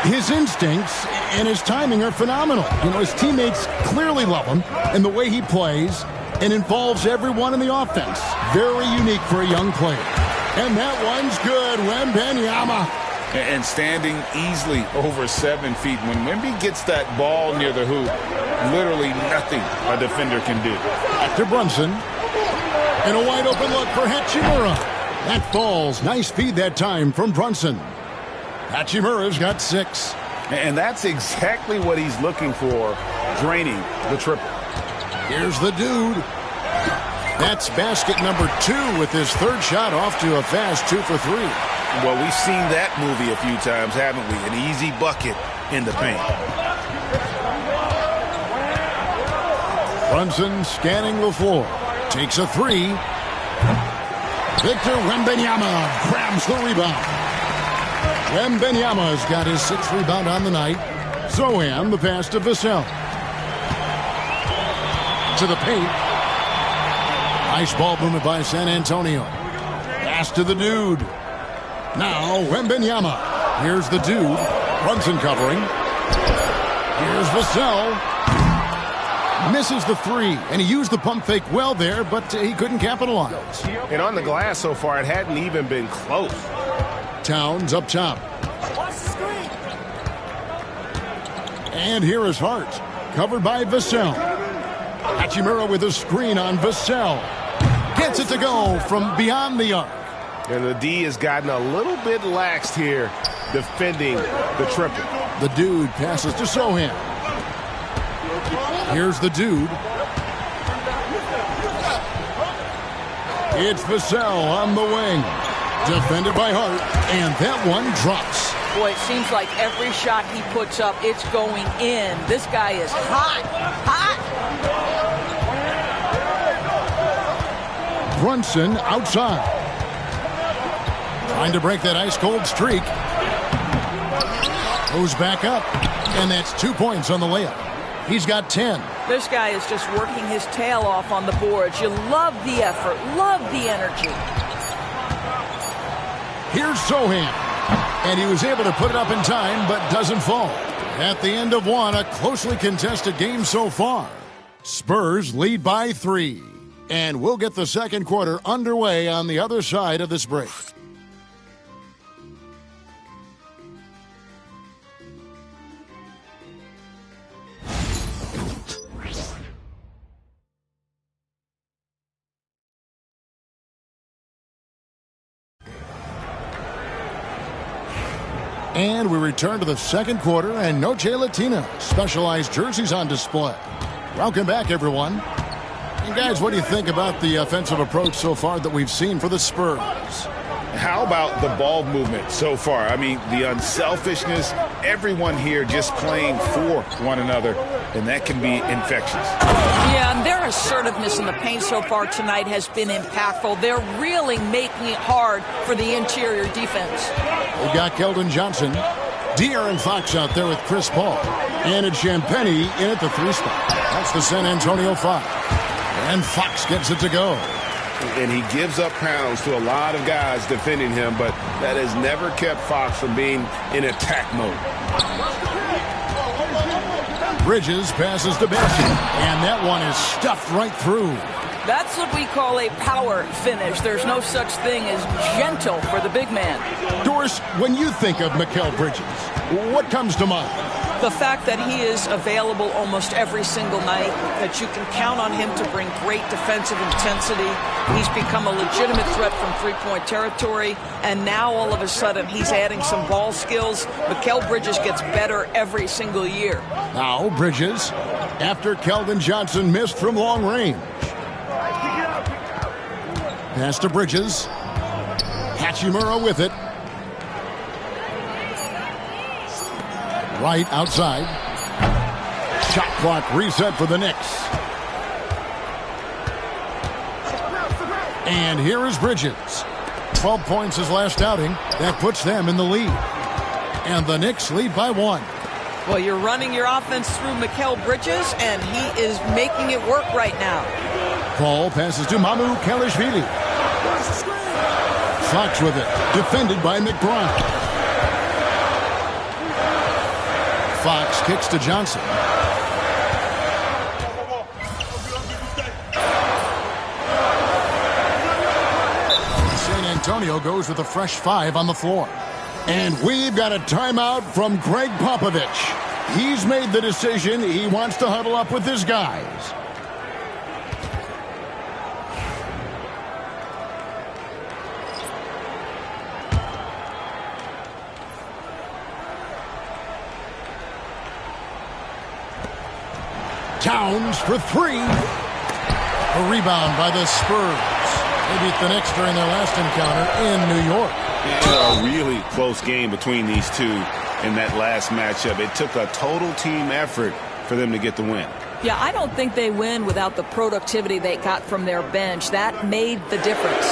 His instincts and his timing are phenomenal. You know, his teammates clearly love him, and the way he plays and involves everyone in the offense. Very unique for a young player. And that one's good. Wembanyama. And standing easily over 7 feet. When Wemby gets that ball near the hoop, literally nothing a defender can do. Back to Brunson. And a wide open look for Hachimura. That falls. Nice feed that time from Brunson. Hachimura's got 6. And that's exactly what he's looking for, draining the triple. Here's the dude. That's basket number 2 with his third shot off to a fast 2 for 3. Well, we've seen that movie a few times, haven't we? An easy bucket in the paint. Brunson scanning the floor. Takes a 3. Victor Wembanyama grabs the rebound. Wembanyama's got his 6th rebound on the night. Zohan the pass to Vassell. To the paint. Nice ball movement by San Antonio. Pass to the dude. Now Wembanyama. Here's the dude. Brunson covering. Here's Vassell. Misses the 3, and he used the pump fake well there, but he couldn't capitalize. And on the glass so far, it hadn't even been close. Towns up top. And here is Hart, covered by Vassell. Hachimura with a screen on Vassell. Gets it to go from beyond the arc. And the D has gotten a little bit laxed here, defending the triple. The dude passes to Zohan. Here's the dude. It's Vassell on the wing. Defended by Hart, and that one drops. Boy, it seems like every shot he puts up, it's going in. This guy is hot, hot. Brunson outside. Trying to break that ice-cold streak. Goes back up, and that's 2 points on the layup. He's got 10. This guy is just working his tail off on the boards. You love the effort, love the energy. Here's Zohan. And he was able to put it up in time, but doesn't fall. At the end of one, a closely contested game so far. Spurs lead by 3. And we'll get the second quarter underway on the other side of this break. And we return to the second quarter, and Noche Latina specialized jerseys on display. Welcome back, everyone. And guys, what do you think about the offensive approach so far that we've seen for the Spurs? How about the ball movement so far? I mean, the unselfishness, everyone here just playing for one another, and that can be infectious. Yeah, and their assertiveness in the paint so far tonight has been impactful. They're really making it hard for the interior defense. We've got Keldon Johnson, De'Aaron Fox out there with Chris Paul, and it's Champagnie in at the 3 spot. That's the San Antonio 5. And Fox gets it to go. And he gives up pounds to a lot of guys defending him, but that has never kept Fox from being in attack mode. Bridges passes to Bessie, and that one is stuffed right through. That's what we call a power finish. There's no such thing as gentle for the big man. Doris, when you think of Mikal Bridges, what comes to mind? The fact that he is available almost every single night, that you can count on him to bring great defensive intensity. He's become a legitimate threat from three-point territory, and now all of a sudden he's adding some ball skills. Mikal Bridges gets better every single year. Now Bridges, after Keldon Johnson missed from long range. Pass to Bridges. Hachimura with it. Right outside. Shot clock reset for the Knicks. And here is Bridges. 12 points his last outing. That puts them in the lead. And the Knicks lead by 1. Well, you're running your offense through Mikal Bridges, and he is making it work right now. Paul passes to Mamu Kelishvili. Fox with it. Defended by McBride. Fox kicks to Johnson. San Antonio goes with a fresh 5 on the floor. And we've got a timeout from Greg Popovich. He's made the decision. He wants to huddle up with his guys. Towns for 3. A rebound by the Spurs. They beat the Knicks during their last encounter in New York. A really close game between these two in that last matchup. It took a total team effort for them to get the win. Yeah, I don't think they win without the productivity they got from their bench. That made the difference.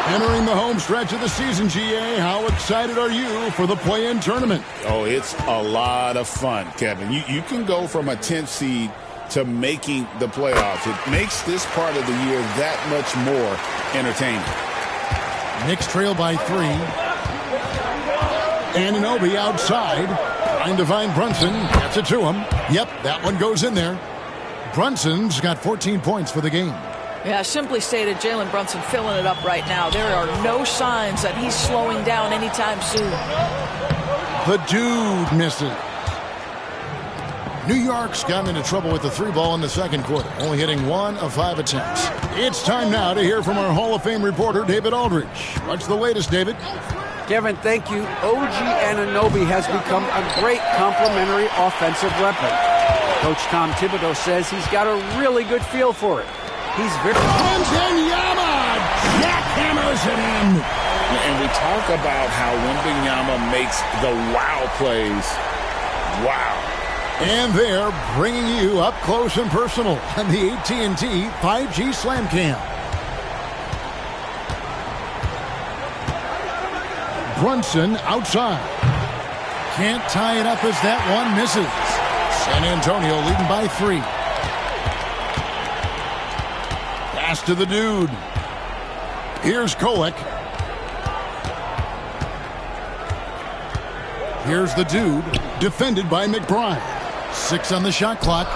Entering the home stretch of the season, GA, how excited are you for the play-in tournament? Oh, it's a lot of fun, Kevin. You can go from a 10th seed to making the playoffs. It makes this part of the year that much more entertaining. Knicks trail by 3. Anunoby outside. Trying to find Brunson. Gets it to him. Yep, that one goes in there. Brunson's got 14 points for the game. Yeah, simply stated, Jalen Brunson filling it up right now. There are no signs that he's slowing down anytime soon. The dude misses. New York's gotten into trouble with the 3-ball in the second quarter, only hitting 1 of 5 attempts. It's time now to hear from our Hall of Fame reporter, David Aldridge. What's the latest, David? Kevin, thank you. OG Anunoby has become a great complementary offensive weapon. Coach Tom Thibodeau says he's got a really good feel for it. He's very... Wembanyama jackhammers it in. And we talk about how Wembanyama makes the wow plays. Wow. And they're bringing you up close and personal on the AT&T 5G Slam Cam. Brunson outside. Can't tie it up as that one misses. San Antonio leading by 3. Pass to the dude. Here's Kolek. Here's the dude. Defended by McBride. 6 on the shot clock.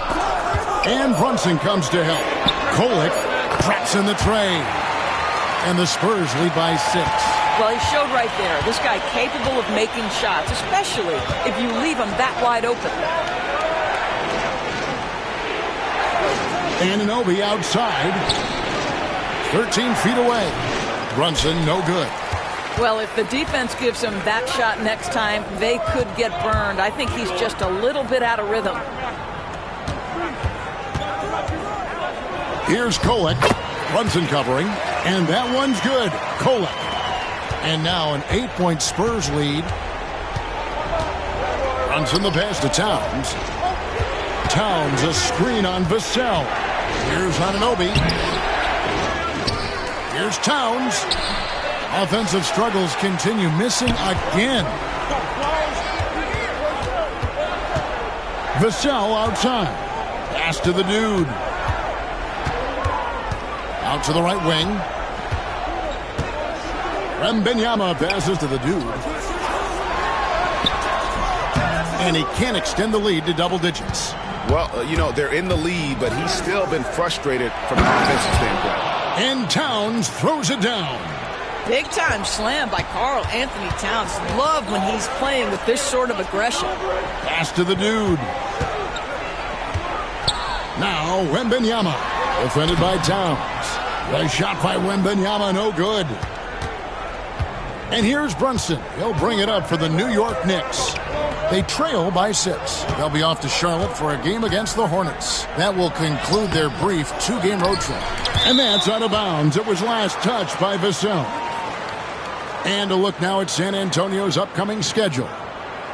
And Brunson comes to help. Kolek drops in the tray. And the Spurs lead by 6. Well, he showed right there. This guy capable of making shots, especially if you leave him that wide open. Anunoby outside. 13 feet away. Brunson no good. Well, if the defense gives him that shot next time, they could get burned. I think he's just a little bit out of rhythm. Here's Kolek. Brunson covering. And that one's good. Kolek. And now an 8-point Spurs lead. Brunson the pass to Towns. Towns a screen on Vassell. Here's Anunoby. Here's Towns. Offensive struggles continue. Missing again. Vassell outside. Pass to the dude. Out to the right wing. Wembanyama passes to the dude. And he can't extend the lead to double digits. Well, they're in the lead, but he's still been frustrated from an offensive standpoint. And Towns throws it down. Big time slam by Karl Anthony Towns. Love when he's playing with this sort of aggression. Pass to the dude. Now Wembanyama. Defended by Towns. The shot by Wembanyama, no good. And here's Brunson. He'll bring it up for the New York Knicks. They trail by 6. They'll be off to Charlotte for a game against the Hornets. That will conclude their brief 2-game road trip. And that's out of bounds. It was last touched by Vassell. And a look now at San Antonio's upcoming schedule.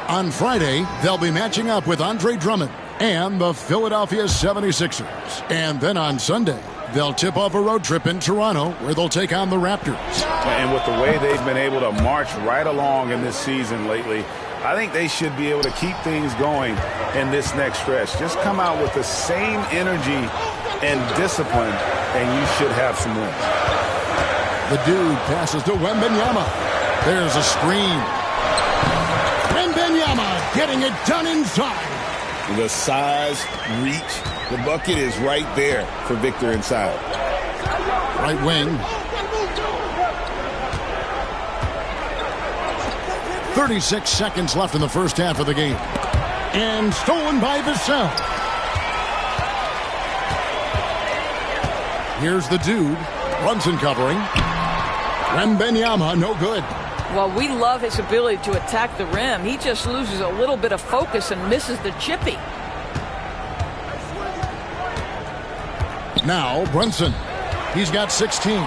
On Friday, they'll be matching up with Andre Drummond and the Philadelphia 76ers. And then on Sunday, they'll tip off a road trip in Toronto where they'll take on the Raptors. And with the way they've been able to march right along in this season lately, I think they should be able to keep things going in this next stretch. Just come out with the same energy and discipline, and you should have some wins. The dude passes to Wembanyama. There's a screen. Wembanyama getting it done inside. The size, reach, the bucket is right there for Victor inside. Right wing. 36 seconds left in the first half of the game. And stolen by Vassell. Here's the dude. Brunson covering. Wembanyama, no good. Well, we love his ability to attack the rim. He just loses a little bit of focus and misses the chippy. Now, Brunson. He's got 16.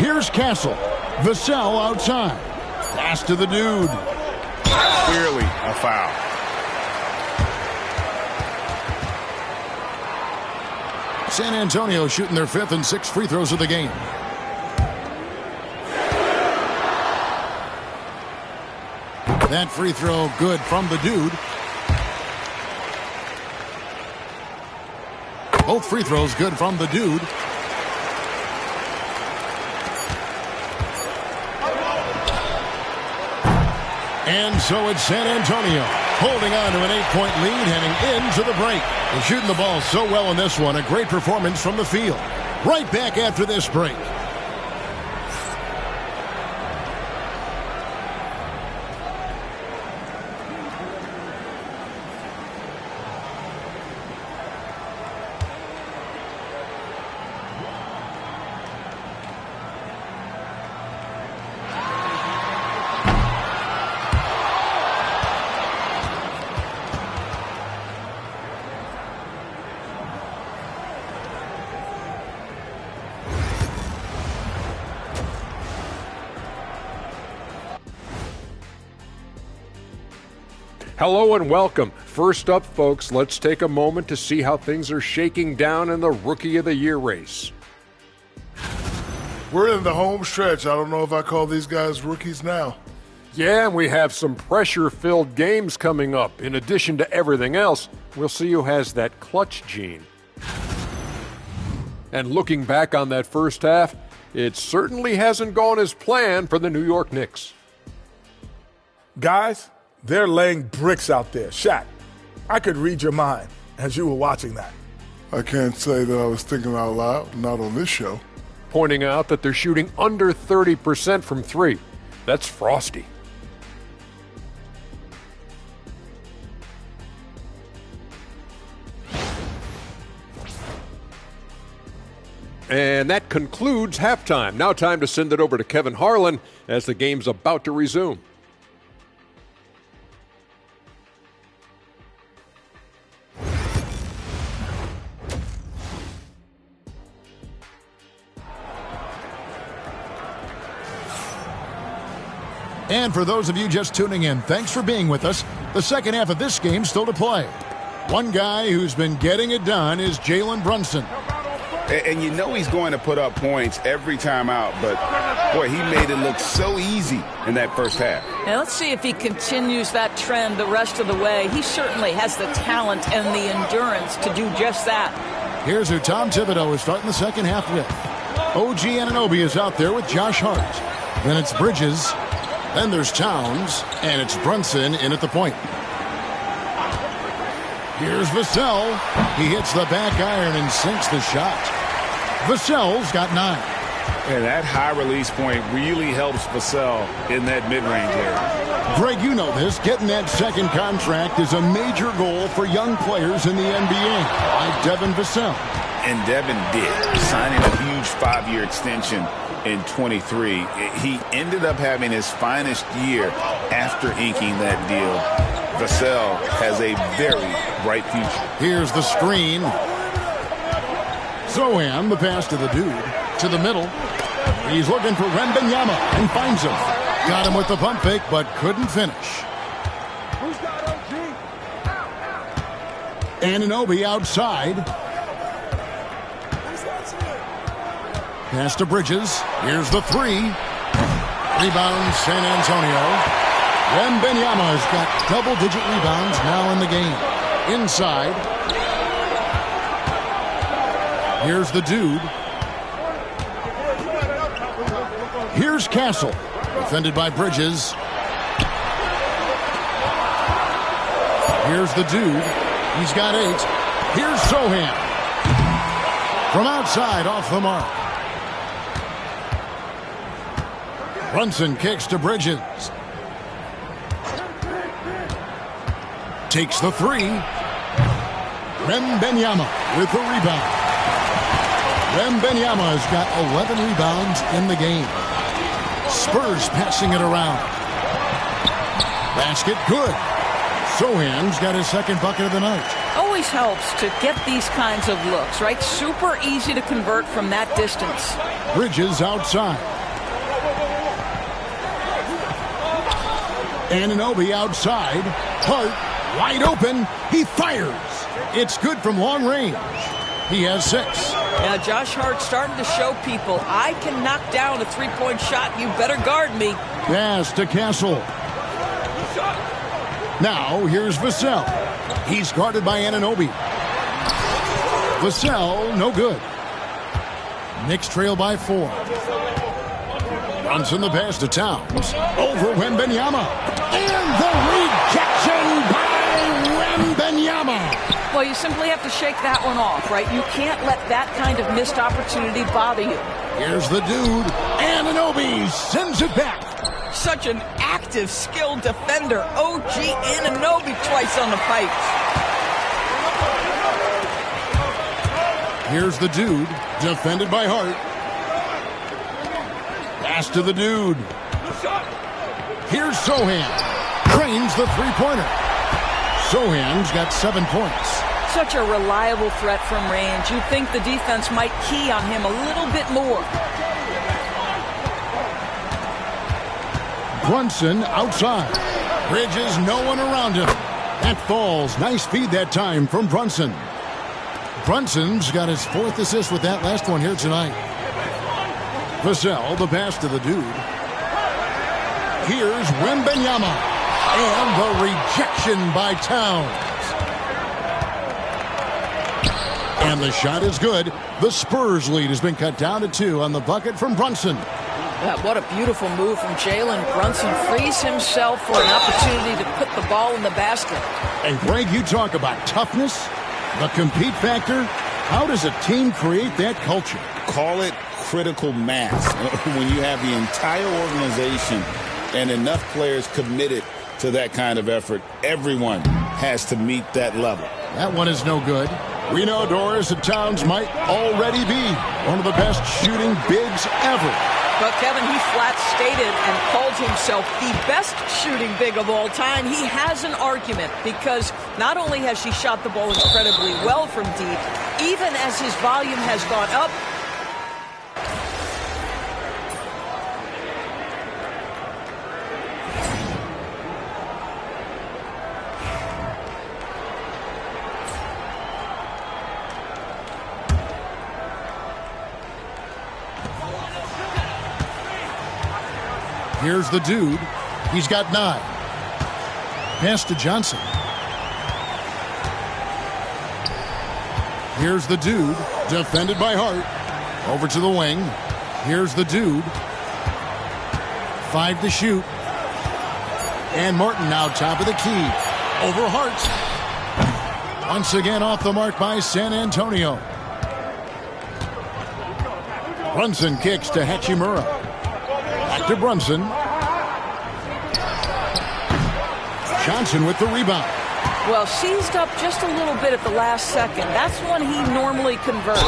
Here's Castle. Vassell outside. Pass to the dude. Clearly a foul. San Antonio shooting their 5th and 6th free throws of the game. That free throw good from the dude. Both free throws good from the dude. And so it's San Antonio holding on to an 8-point lead heading into the break. They're shooting the ball so well in this one. A great performance from the field. Right back after this break. Hello and welcome. First up, folks, let's take a moment to see how things are shaking down in the Rookie of the Year race. We're in the home stretch. I don't know if I call these guys rookies now. Yeah, and we have some pressure-filled games coming up. In addition to everything else, we'll see who has that clutch gene. And looking back on that first half, it certainly hasn't gone as planned for the New York Knicks. Guys, they're laying bricks out there. Shaq, I could read your mind as you were watching that. I can't say that I was thinking out loud, not on this show. Pointing out that they're shooting under 30% from three. That's frosty. And that concludes halftime. Now time to send it over to Kevin Harlan as the game's about to resume. And for those of you just tuning in, thanks for being with us. The second half of this game still to play. One guy who's been getting it done is Jalen Brunson. And you know he's going to put up points every time out, but boy, he made it look so easy in that first half. Now let's see if he continues that trend the rest of the way. He certainly has the talent and the endurance to do just that. Here's who Tom Thibodeau is starting the second half with. OG Anunoby is out there with Josh Hart. Then it's Bridges. Then there's Towns, and it's Brunson in at the point. Here's Vassell. He hits the back iron and sinks the shot. Vassell's got 9. And that high release point really helps Vassell in that mid-range area. Greg, you know this. Getting that second contract is a major goal for young players in the NBA, like Devin Vassell. And Devin did, signing a huge 5-year extension in 23. He ended up having his finest year after inking that deal. Vassell has a very bright future. Here's the screen. Zohan, the pass to the dude. To the middle. He's looking for Wembanyama and finds him. Got him with the pump fake, but couldn't finish. Who's got OG? Anunoby outside. Pass to Bridges. Here's the 3. Rebound, San Antonio. Wembanyama has got double-digit rebounds now in the game. Inside. Here's the dude. Here's Castle. Defended by Bridges. Here's the dude. He's got 8. Here's Zohan. From outside, off the mark. Brunson kicks to Bridges. Takes the three. Wembanyama with the rebound. Wembanyama has got 11 rebounds in the game. Spurs passing it around. Basket good. Sohan's got his second bucket of the night. Always helps to get these kinds of looks, right? Super easy to convert from that distance. Bridges outside. Anunoby outside. Hart wide open. He fires. It's good from long range. He has 6. Now Josh Hart starting to show people, I can knock down a three-point shot. You better guard me. Pass to Castle. Now here's Vassell. He's guarded by Anunoby. Vassell, no good. Knicks trail by 4. Brunson the pass to Towns. Over Wembanyama. And the rejection by Wembanyama. Well, you simply have to shake that one off, right? You can't let that kind of missed opportunity bother you. Here's the dude. Anunoby sends it back. Such an active, skilled defender. OG Anunoby twice on the pipes. Here's the dude, defended by Hart. Pass to the dude. Here's Sohan. Drains the three-pointer. Sohan's got 7 points. Such a reliable threat from range. You'd think the defense might key on him a little bit more. Brunson outside. Bridges, no one around him. That falls. Nice feed that time from Brunson. Brunson's got his 4th assist with that last one here tonight. Vassell, the pass to the dude. Here's Wembanyama. And the rejection by Towns. And the shot is good. The Spurs lead has been cut down to 2 on the bucket from Brunson. What a beautiful move from Jalen Brunson. Frees himself for an opportunity to put the ball in the basket. And Greg, you talk about toughness, the compete factor. How does a team create that culture? Call it critical mass. When you have the entire organization and enough players committed to that kind of effort, everyone has to meet that level. That one is no good. We know Doris and Towns might already be one of the best shooting bigs ever. But Kevin, he flat stated and called himself the best shooting big of all time. He has an argument because not only has he shot the ball incredibly well from deep, even as his volume has gone up, here's the dude. He's got 9. Pass to Johnson. Here's the dude. Defended by Hart. Over to the wing. Here's the dude. 5 to shoot. And Martin now top of the key. Over Hart. Once again off the mark by San Antonio. Brunson kicks to Hachimura. Back to Brunson. Johnson with the rebound. Well, seized up just a little bit at the last second. That's when he normally converts.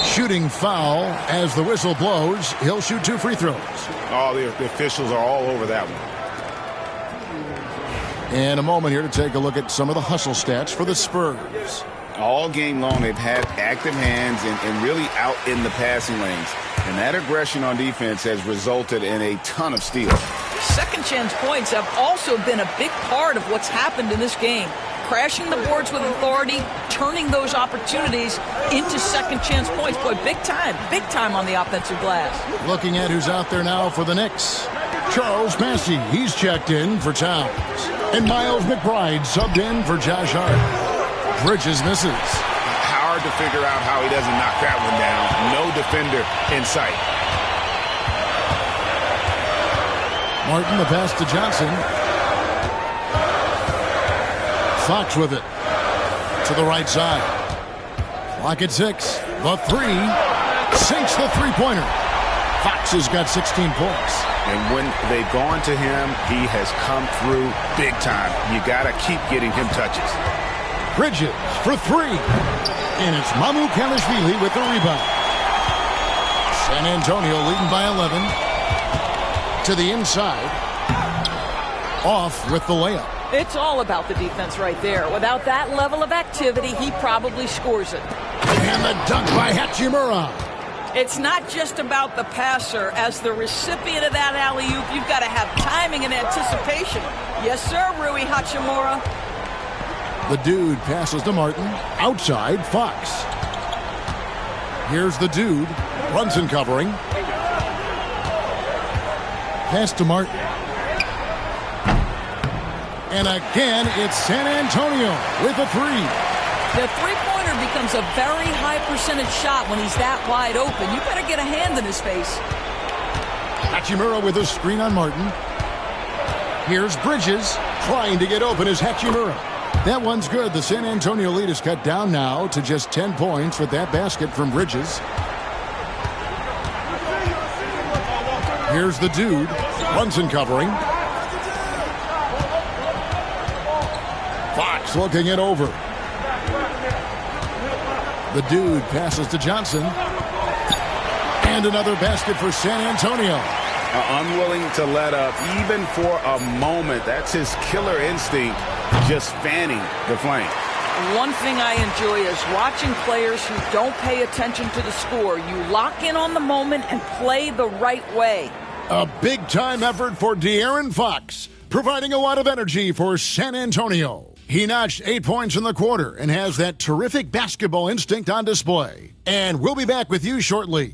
Shooting foul as the whistle blows. He'll shoot 2 free throws. Oh, the officials are all over that one. And a moment here to take a look at some of the hustle stats for the Spurs. All game long, they've had active hands and really out in the passing lanes. And that aggression on defense has resulted in a ton of steals. Second chance points have also been a big part of what's happened in this game. Crashing the boards with authority, turning those opportunities into second chance points. Boy, big time on the offensive glass. Looking at who's out there now for the Knicks. Charles Massey, he's checked in for Towns. And Miles McBride subbed in for Josh Hart. Bridges misses. Hard to figure out how he doesn't knock that one down. No defender in sight. Martin, the pass to Johnson. Fox with it. To the right side. Clock at 6. The 3. Sinks the three-pointer. Fox has got 16 points. And when they've gone to him, he has come through big time. You got to keep getting him touches. Bridges for three. And it's Mamukelashvili with the rebound. San Antonio leading by 11. To the inside. Off with the layup. It's all about the defense right there. Without that level of activity, he probably scores it. And the dunk by Hachimura. It's not just about the passer. As the recipient of that alley-oop, you've got to have timing and anticipation. Yes, sir, Rui Hachimura. The dude passes to Martin. Outside, Fox. Here's the dude. Brunson covering. Pass to Martin. And again, it's San Antonio with a three. The three-pointer becomes a very high percentage shot when he's that wide open. You better get a hand in his face. Hachimura with a screen on Martin. Here's Bridges trying to get open as Hachimura. That one's good. The San Antonio lead is cut down now to just 10 points with that basket from Bridges. Here's the dude. Brunson covering. Fox looking it over. The dude passes to Johnson. And another basket for San Antonio. Unwilling to let up even for a moment. That's his killer instinct, just fanning the flame. One thing I enjoy is watching players who don't pay attention to the score. You lock in on the moment and play the right way. A big-time effort for De'Aaron Fox, providing a lot of energy for San Antonio. He notched 8 points in the quarter and has that terrific basketball instinct on display. And we'll be back with you shortly.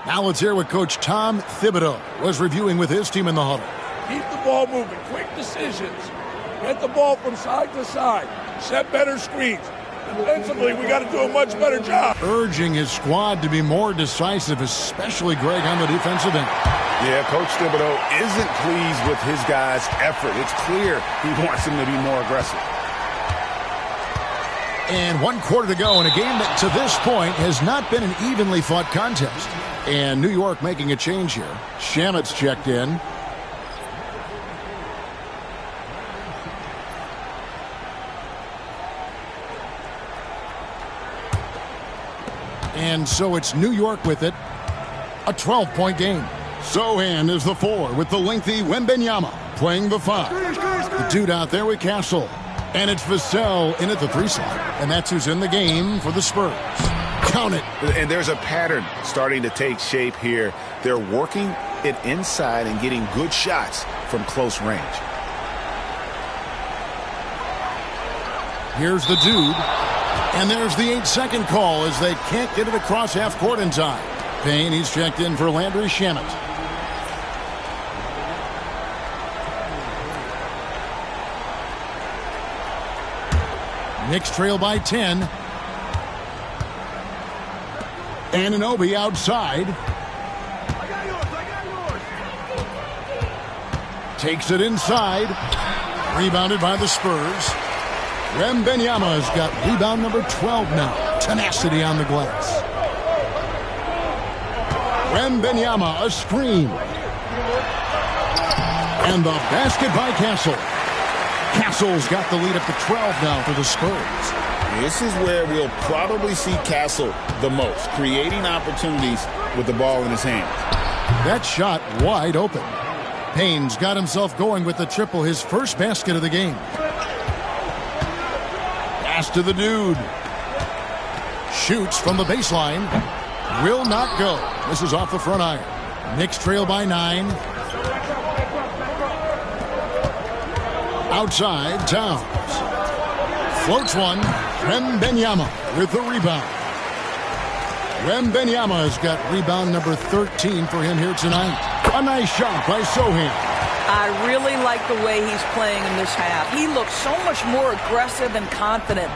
Now let's hear what Coach Tom Thibodeau was reviewing with his team in the huddle. Keep the ball moving, quick decisions. Get the ball from side to side. Set better screens. Defensively, we got to do a much better job. Urging his squad to be more decisive, especially Greg on the defensive end. Yeah, Coach Thibodeau isn't pleased with his guys' effort. It's clear he wants them to be more aggressive. And 1 quarter to go in a game that to this point has not been an evenly fought contest. And New York making a change here. Shamet's checked in. And so it's New York with it. A 12-point game. Sohan is the 4 with the lengthy Wembanyama playing the 5. The dude out there with Castle. And it's Vassell in at the 3 slot. And that's who's in the game for the Spurs. Count it. And there's a pattern starting to take shape here. They're working it inside and getting good shots from close range. Here's the dude. And there's the 8-second call as they can't get it across half court in time. Payne, he's checked in for Landry Shamet. Knicks trail by 10. Anunoby outside. Takes it inside. Rebounded by the Spurs. Wembanyama has got rebound number 12 now. Tenacity on the glass. Wembanyama, a screen. And the basket by Castle. Castle's got the lead up to 12 now for the Spurs. This is where we'll probably see Castle the most, creating opportunities with the ball in his hands. That shot wide open. Payne's got himself going with the triple, his first basket of the game. Pass to the dude. Shoots from the baseline. Will not go. This is off the front iron. Knicks trail by 9. Outside, Towns. Floats one. Wembanyama with the rebound. Wembanyama has got rebound number 13 for him here tonight. A nice shot by Sohan. I really like the way he's playing in this half. He looks so much more aggressive and confident.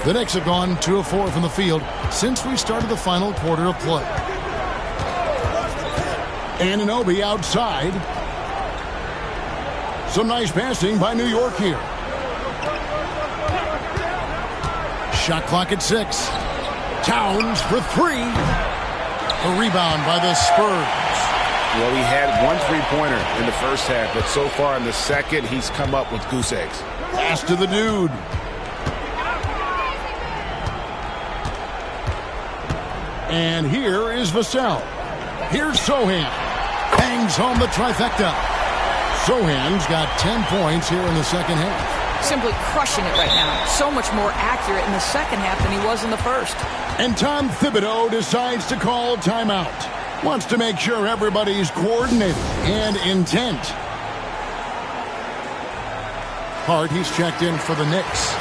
The Knicks have gone 2 of 4 from the field since we started the final quarter of play. Anunoby outside. Some nice passing by New York here. Shot clock at 6. Towns for 3. A rebound by the Spurs. Well, he had 1 3-pointer in the first half, but so far in the second, he's come up with goose eggs. Pass to the dude. And here is Vassell. Here's Sochan. Bangs home the trifecta. Sochan's got 10 points here in the second half. Simply crushing it right now. So much more accurate in the second half than he was in the first. And Tom Thibodeau decides to call timeout. Wants to make sure everybody's coordinated and intent. Hart, he's checked in for the Knicks.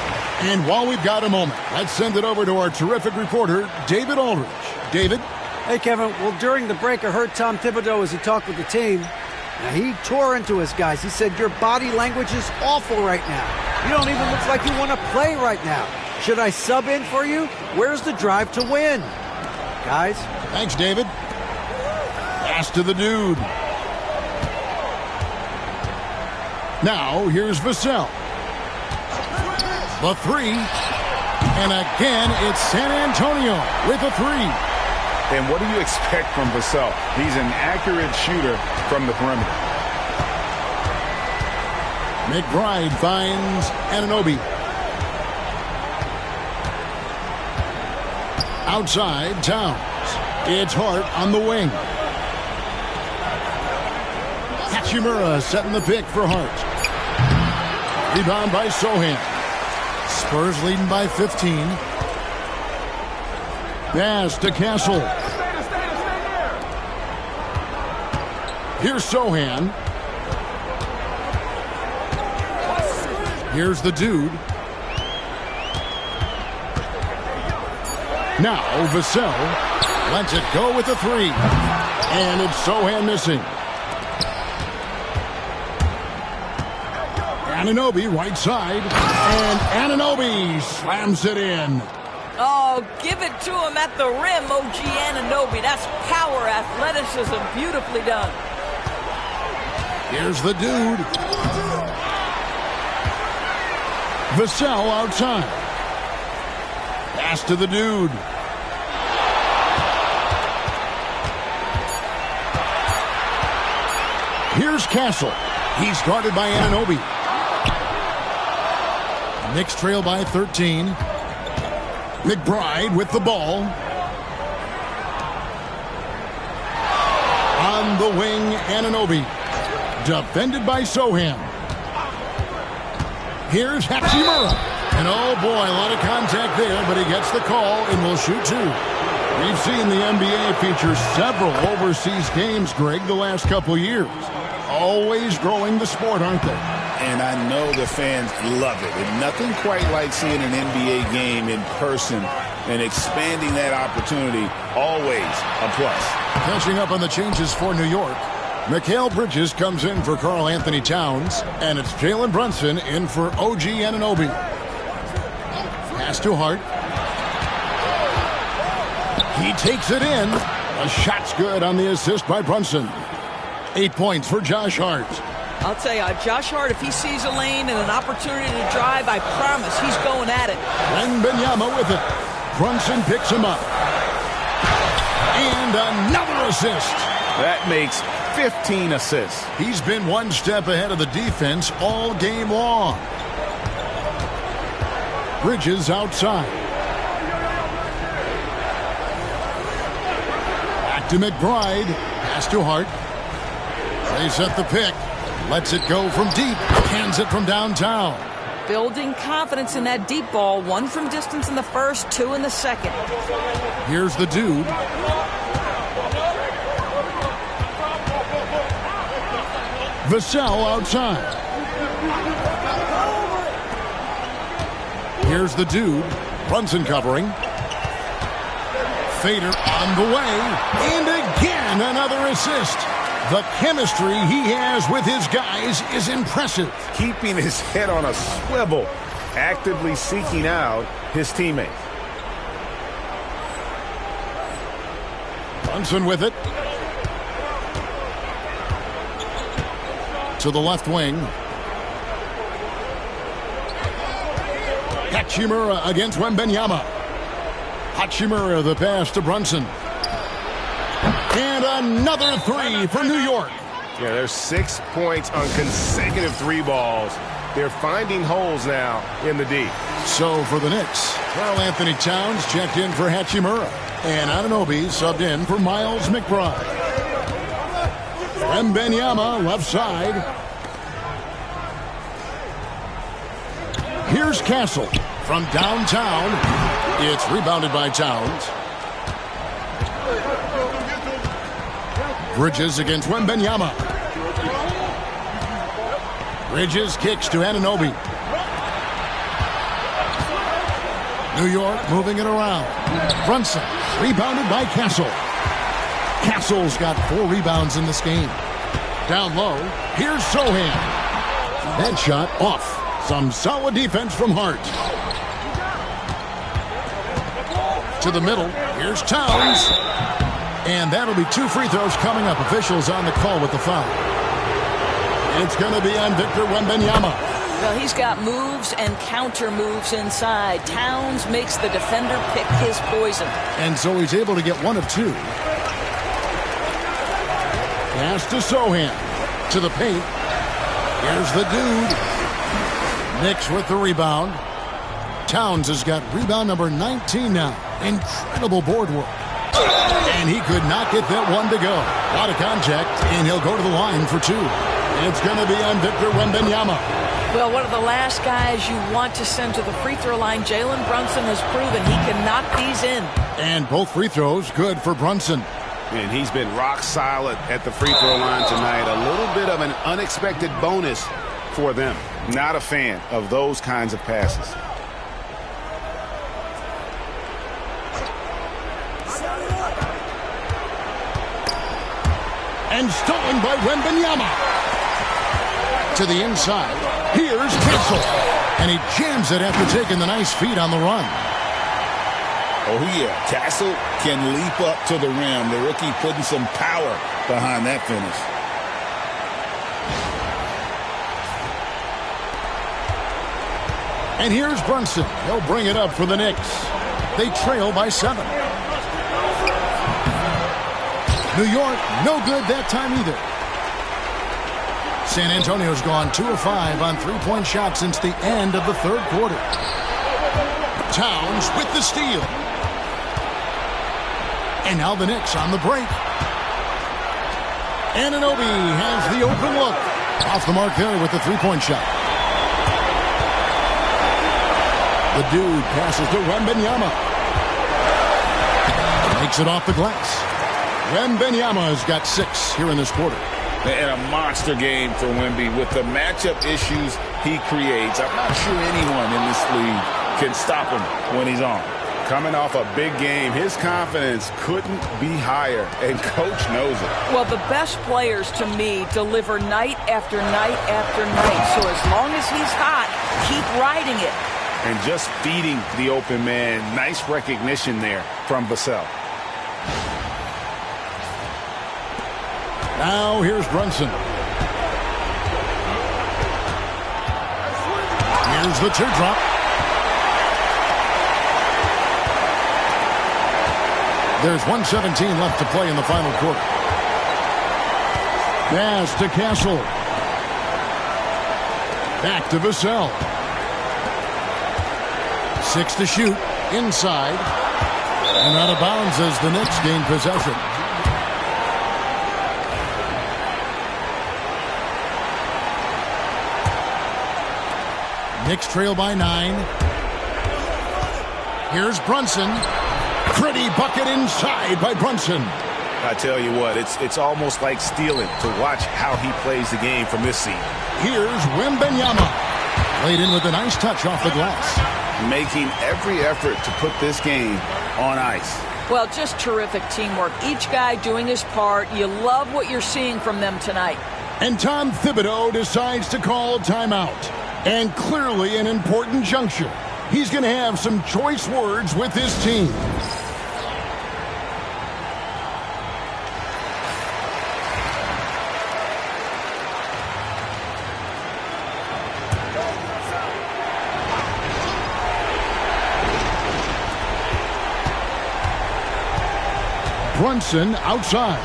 And while we've got a moment, let's send it over to our terrific reporter, David Aldridge. David? Hey, Kevin. Well, during the break, I heard Tom Thibodeau as he talked with the team. Now, he tore into his guys. He said, your body language is awful right now. You don't even look like you want to play right now. Should I sub in for you? Where's the drive to win? Guys? Thanks, David. Pass to the dude. Now, here's Vassell. The 3. And again, it's San Antonio with a 3. And what do you expect from Vassell? He's an accurate shooter from the perimeter. McBride finds Anunoby. Outside, Towns. It's Hart on the wing. Hachimura setting the pick for Hart. Rebound by Sochan. Spurs leading by 15. Pass to Castle. Here's Sochan. Here's the dude. Now Vassell lets it go with a 3. And it's Sochan missing. Anunoby right side. And Anunoby slams it in. Oh, give it to him at the rim, OG Anunoby. That's power, athleticism, beautifully done. Here's the dude. Vassell outside. Pass to the dude. Here's Castle. He's guarded by Anunoby. Knicks trail by 13. McBride with the ball. On the wing, Anunoby. Defended by Sochan. Here's Hachimura. And oh boy, a lot of contact there, but he gets the call and will shoot 2. We've seen the NBA feature several overseas games, Greg, the last couple years. Always growing the sport, aren't they? And I know the fans love it. And nothing quite like seeing an NBA game in person and expanding that opportunity, always a plus. Catching up on the changes for New York. Mikal Bridges comes in for Karl Anthony Towns, and it's Jalen Brunson in for OG Anunoby. Pass to Hart. He takes it in. A shot's good on the assist by Brunson. 8 points for Josh Hart. I'll tell you, Josh Hart, if he sees a lane and an opportunity to drive, I promise he's going at it. Wembanyama with it. Brunson picks him up. And another assist. That makes 15 assists. He's been one step ahead of the defense all game long. Bridges outside. Back to McBride. Pass to Hart. They set the pick. Lets it go from deep. Hands it from downtown. Building confidence in that deep ball. 1 from distance in the first, 2 in the second. Here's the dude. Vassell outside. Here's the dude. Brunson covering. Fader on the way. And again, another assist. The chemistry he has with his guys is impressive. Keeping his head on a swivel, actively seeking out his teammates. Brunson with it. To the left wing. Hachimura against Wembanyama. Hachimura the pass to Brunson. And another three for New York. Yeah, there's 6 points on consecutive 3 balls. They're finding holes now in the D. So for the Knicks, Karl Anthony Towns checked in for Hachimura. And Anunoby subbed in for Miles McBride. Wembanyama left side. Here's Castle from downtown. It's rebounded by Towns. Bridges against Wembanyama. Bridges kicks to Anunoby. New York moving it around. Brunson rebounded by Castle. Castle's got 4 rebounds in this game. Down low, here's Sohan. That shot off. Some solid defense from Hart. To the middle, here's Towns. And that'll be 2 free throws coming up. Officials on the call with the foul. It's going to be on Victor Wembanyama. Well, he's got moves and counter moves inside. Towns makes the defender pick his poison. And so he's able to get 1 of 2. Pass to Sohan. To the paint. Here's the dude. Knicks with the rebound. Towns has got rebound number 19 now. Incredible board work. And he could not get that one to go. A lot of contact, and he'll go to the line for 2. It's going to be on Victor Wembanyama. Well, one of the last guys you want to send to the free throw line, Jalen Brunson has proven he can knock these in. And both free throws good for Brunson. And he's been rock solid at the free throw line tonight. A little bit of an unexpected bonus for them. Not a fan of those kinds of passes. And stolen by Wembanyama. To the inside. Here's Castle. And he jams it after taking the nice feed on the run. Oh, yeah. Castle can leap up to the rim. The rookie putting some power behind that finish. And here's Brunson. He'll bring it up for the Knicks. They trail by 7. New York, no good that time either. San Antonio's gone 2 of 5 on 3-point shots since the end of the 3rd quarter. Towns with the steal. And now the Knicks on the break. Anunoby has the open look. Off the mark there with the 3-point shot. The dude passes to Wembanyama. Makes it off the glass. Wembanyama has got 6 here in this quarter. And a monster game for Wemby with the matchup issues he creates. I'm not sure anyone in this league can stop him when he's on. Coming off a big game, his confidence couldn't be higher, and coach knows it. Well, the best players, to me, deliver night after night after night. So as long as he's hot, keep riding it. And just feeding the open man. Nice recognition there from Vassell. Now here's Brunson. Here's the teardrop. There's 1:17 left to play in the final quarter. Pass to Castle. Back to Vassell. 6 to shoot. Inside. And out of bounds as the Knicks gain possession. Knicks trail by 9. Here's Brunson. Pretty bucket inside by Brunson. I tell you what, it's almost like stealing to watch how he plays the game from this seat. Here's Wembanyama. Laid in with a nice touch off the glass. Making every effort to put this game on ice. Well, just terrific teamwork. Each guy doing his part. You love what you're seeing from them tonight. And Tom Thibodeau decides to call timeout. And clearly an important juncture. He's going to have some choice words with his team. Brunson outside.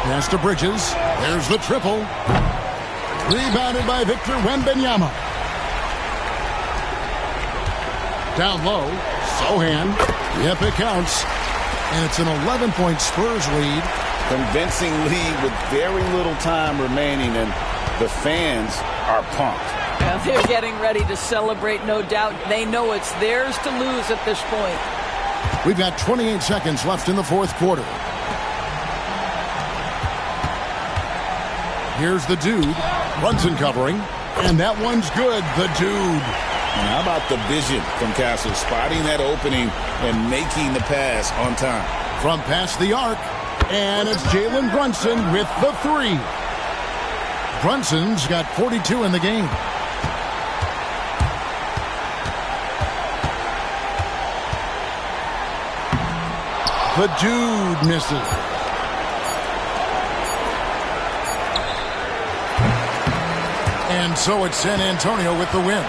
Pass to Bridges. There's the triple. Rebounded by Victor Wembanyama. Down low. Sohan. Yep, it counts. And it's an 11-point Spurs lead. Convincing lead with very little time remaining, and the fans are pumped. Well, they're getting ready to celebrate, no doubt. They know it's theirs to lose at this point. We've got 28 seconds left in the fourth quarter. Here's the dude. Brunson covering. And that one's good. The dude. And how about the vision from Castle, spotting that opening and making the pass on time. From past the arc. And it's Jalen Brunson with the three. Brunson's got 42 in the game. The dude misses. And so it's San Antonio with the win.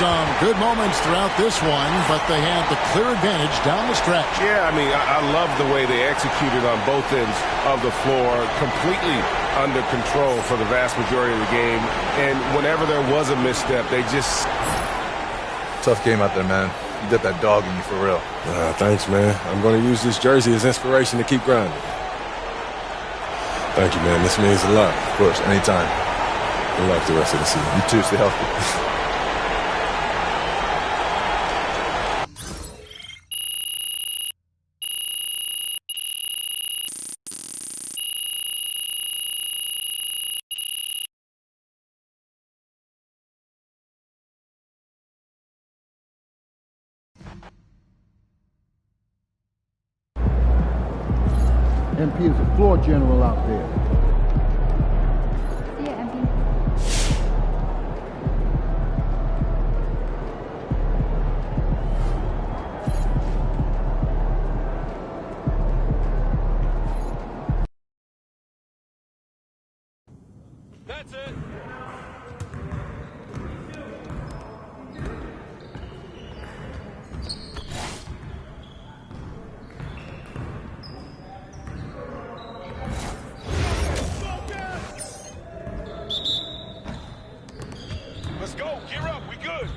Some good moments throughout this one, but they had the clear advantage down the stretch. Yeah, I mean, I love the way they executed on both ends of the floor, completely under control for the vast majority of the game. And whenever there was a misstep, they just... Tough game out there, man. You got that dog in you for real. Thanks, man. I'm going to use this jersey as inspiration to keep grinding. Thank you, man. This means a lot. Of course, anytime. Good luck the rest of the season. You too. Stay healthy. MP is a floor general out there. See ya, MP. That's it. Let's go. Gear up. We good.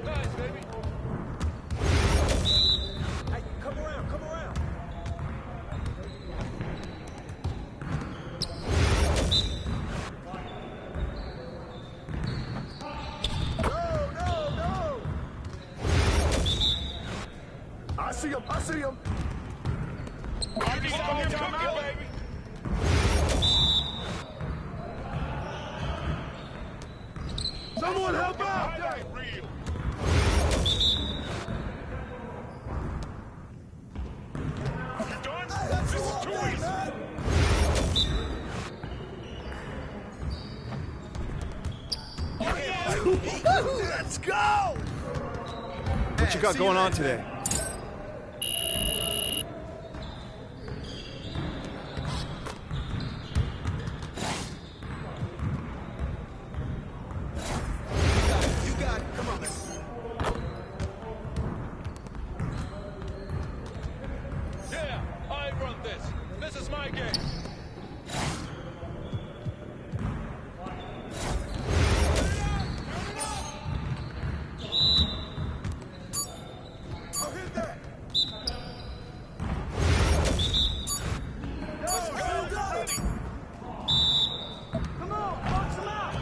Nice, baby. Hey, come around. Come around. No. I see him. Baby. Someone help out! You done? This is too easy. Let's go! What you got going on today? Yeah, I run this. This is my game. I'll hit that. Let's go. Ready. Come on, box him out.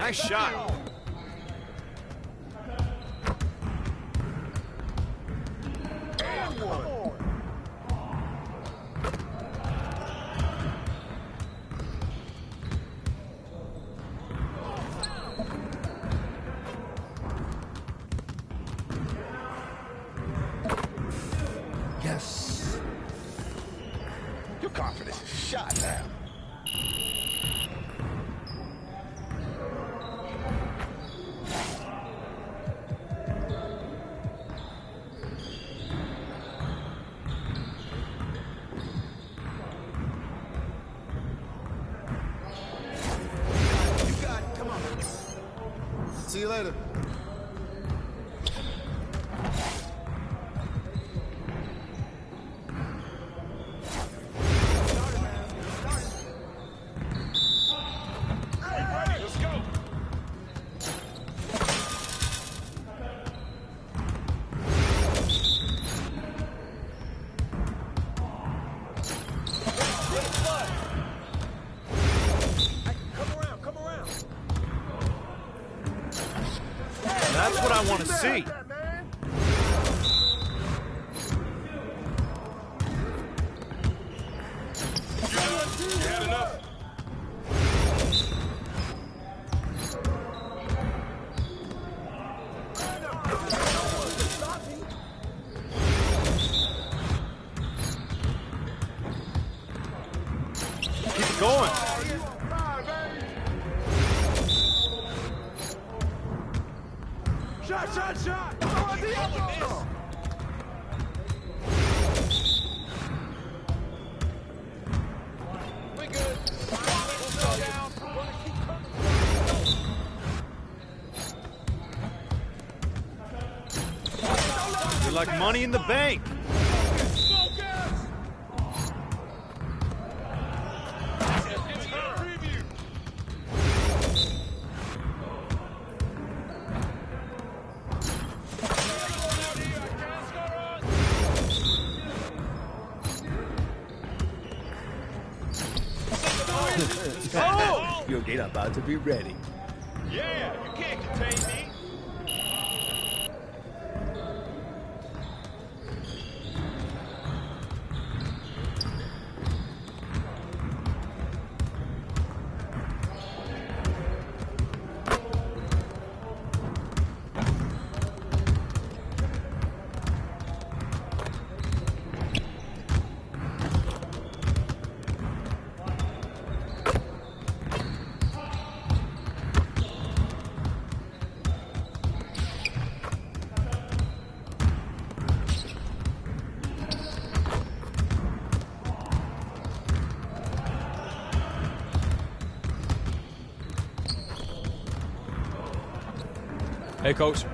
Nice shot. Yes. Your confidence is shot now. See you later. Let's go. Come around. That's what I want to see. You had enough. Keep it going. Shot! We good. We'll slow down. You're like money in the bank. Oh! You're about to be ready. Yeah, you can't contain me. Hey, coach.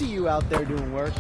see you out there doing work.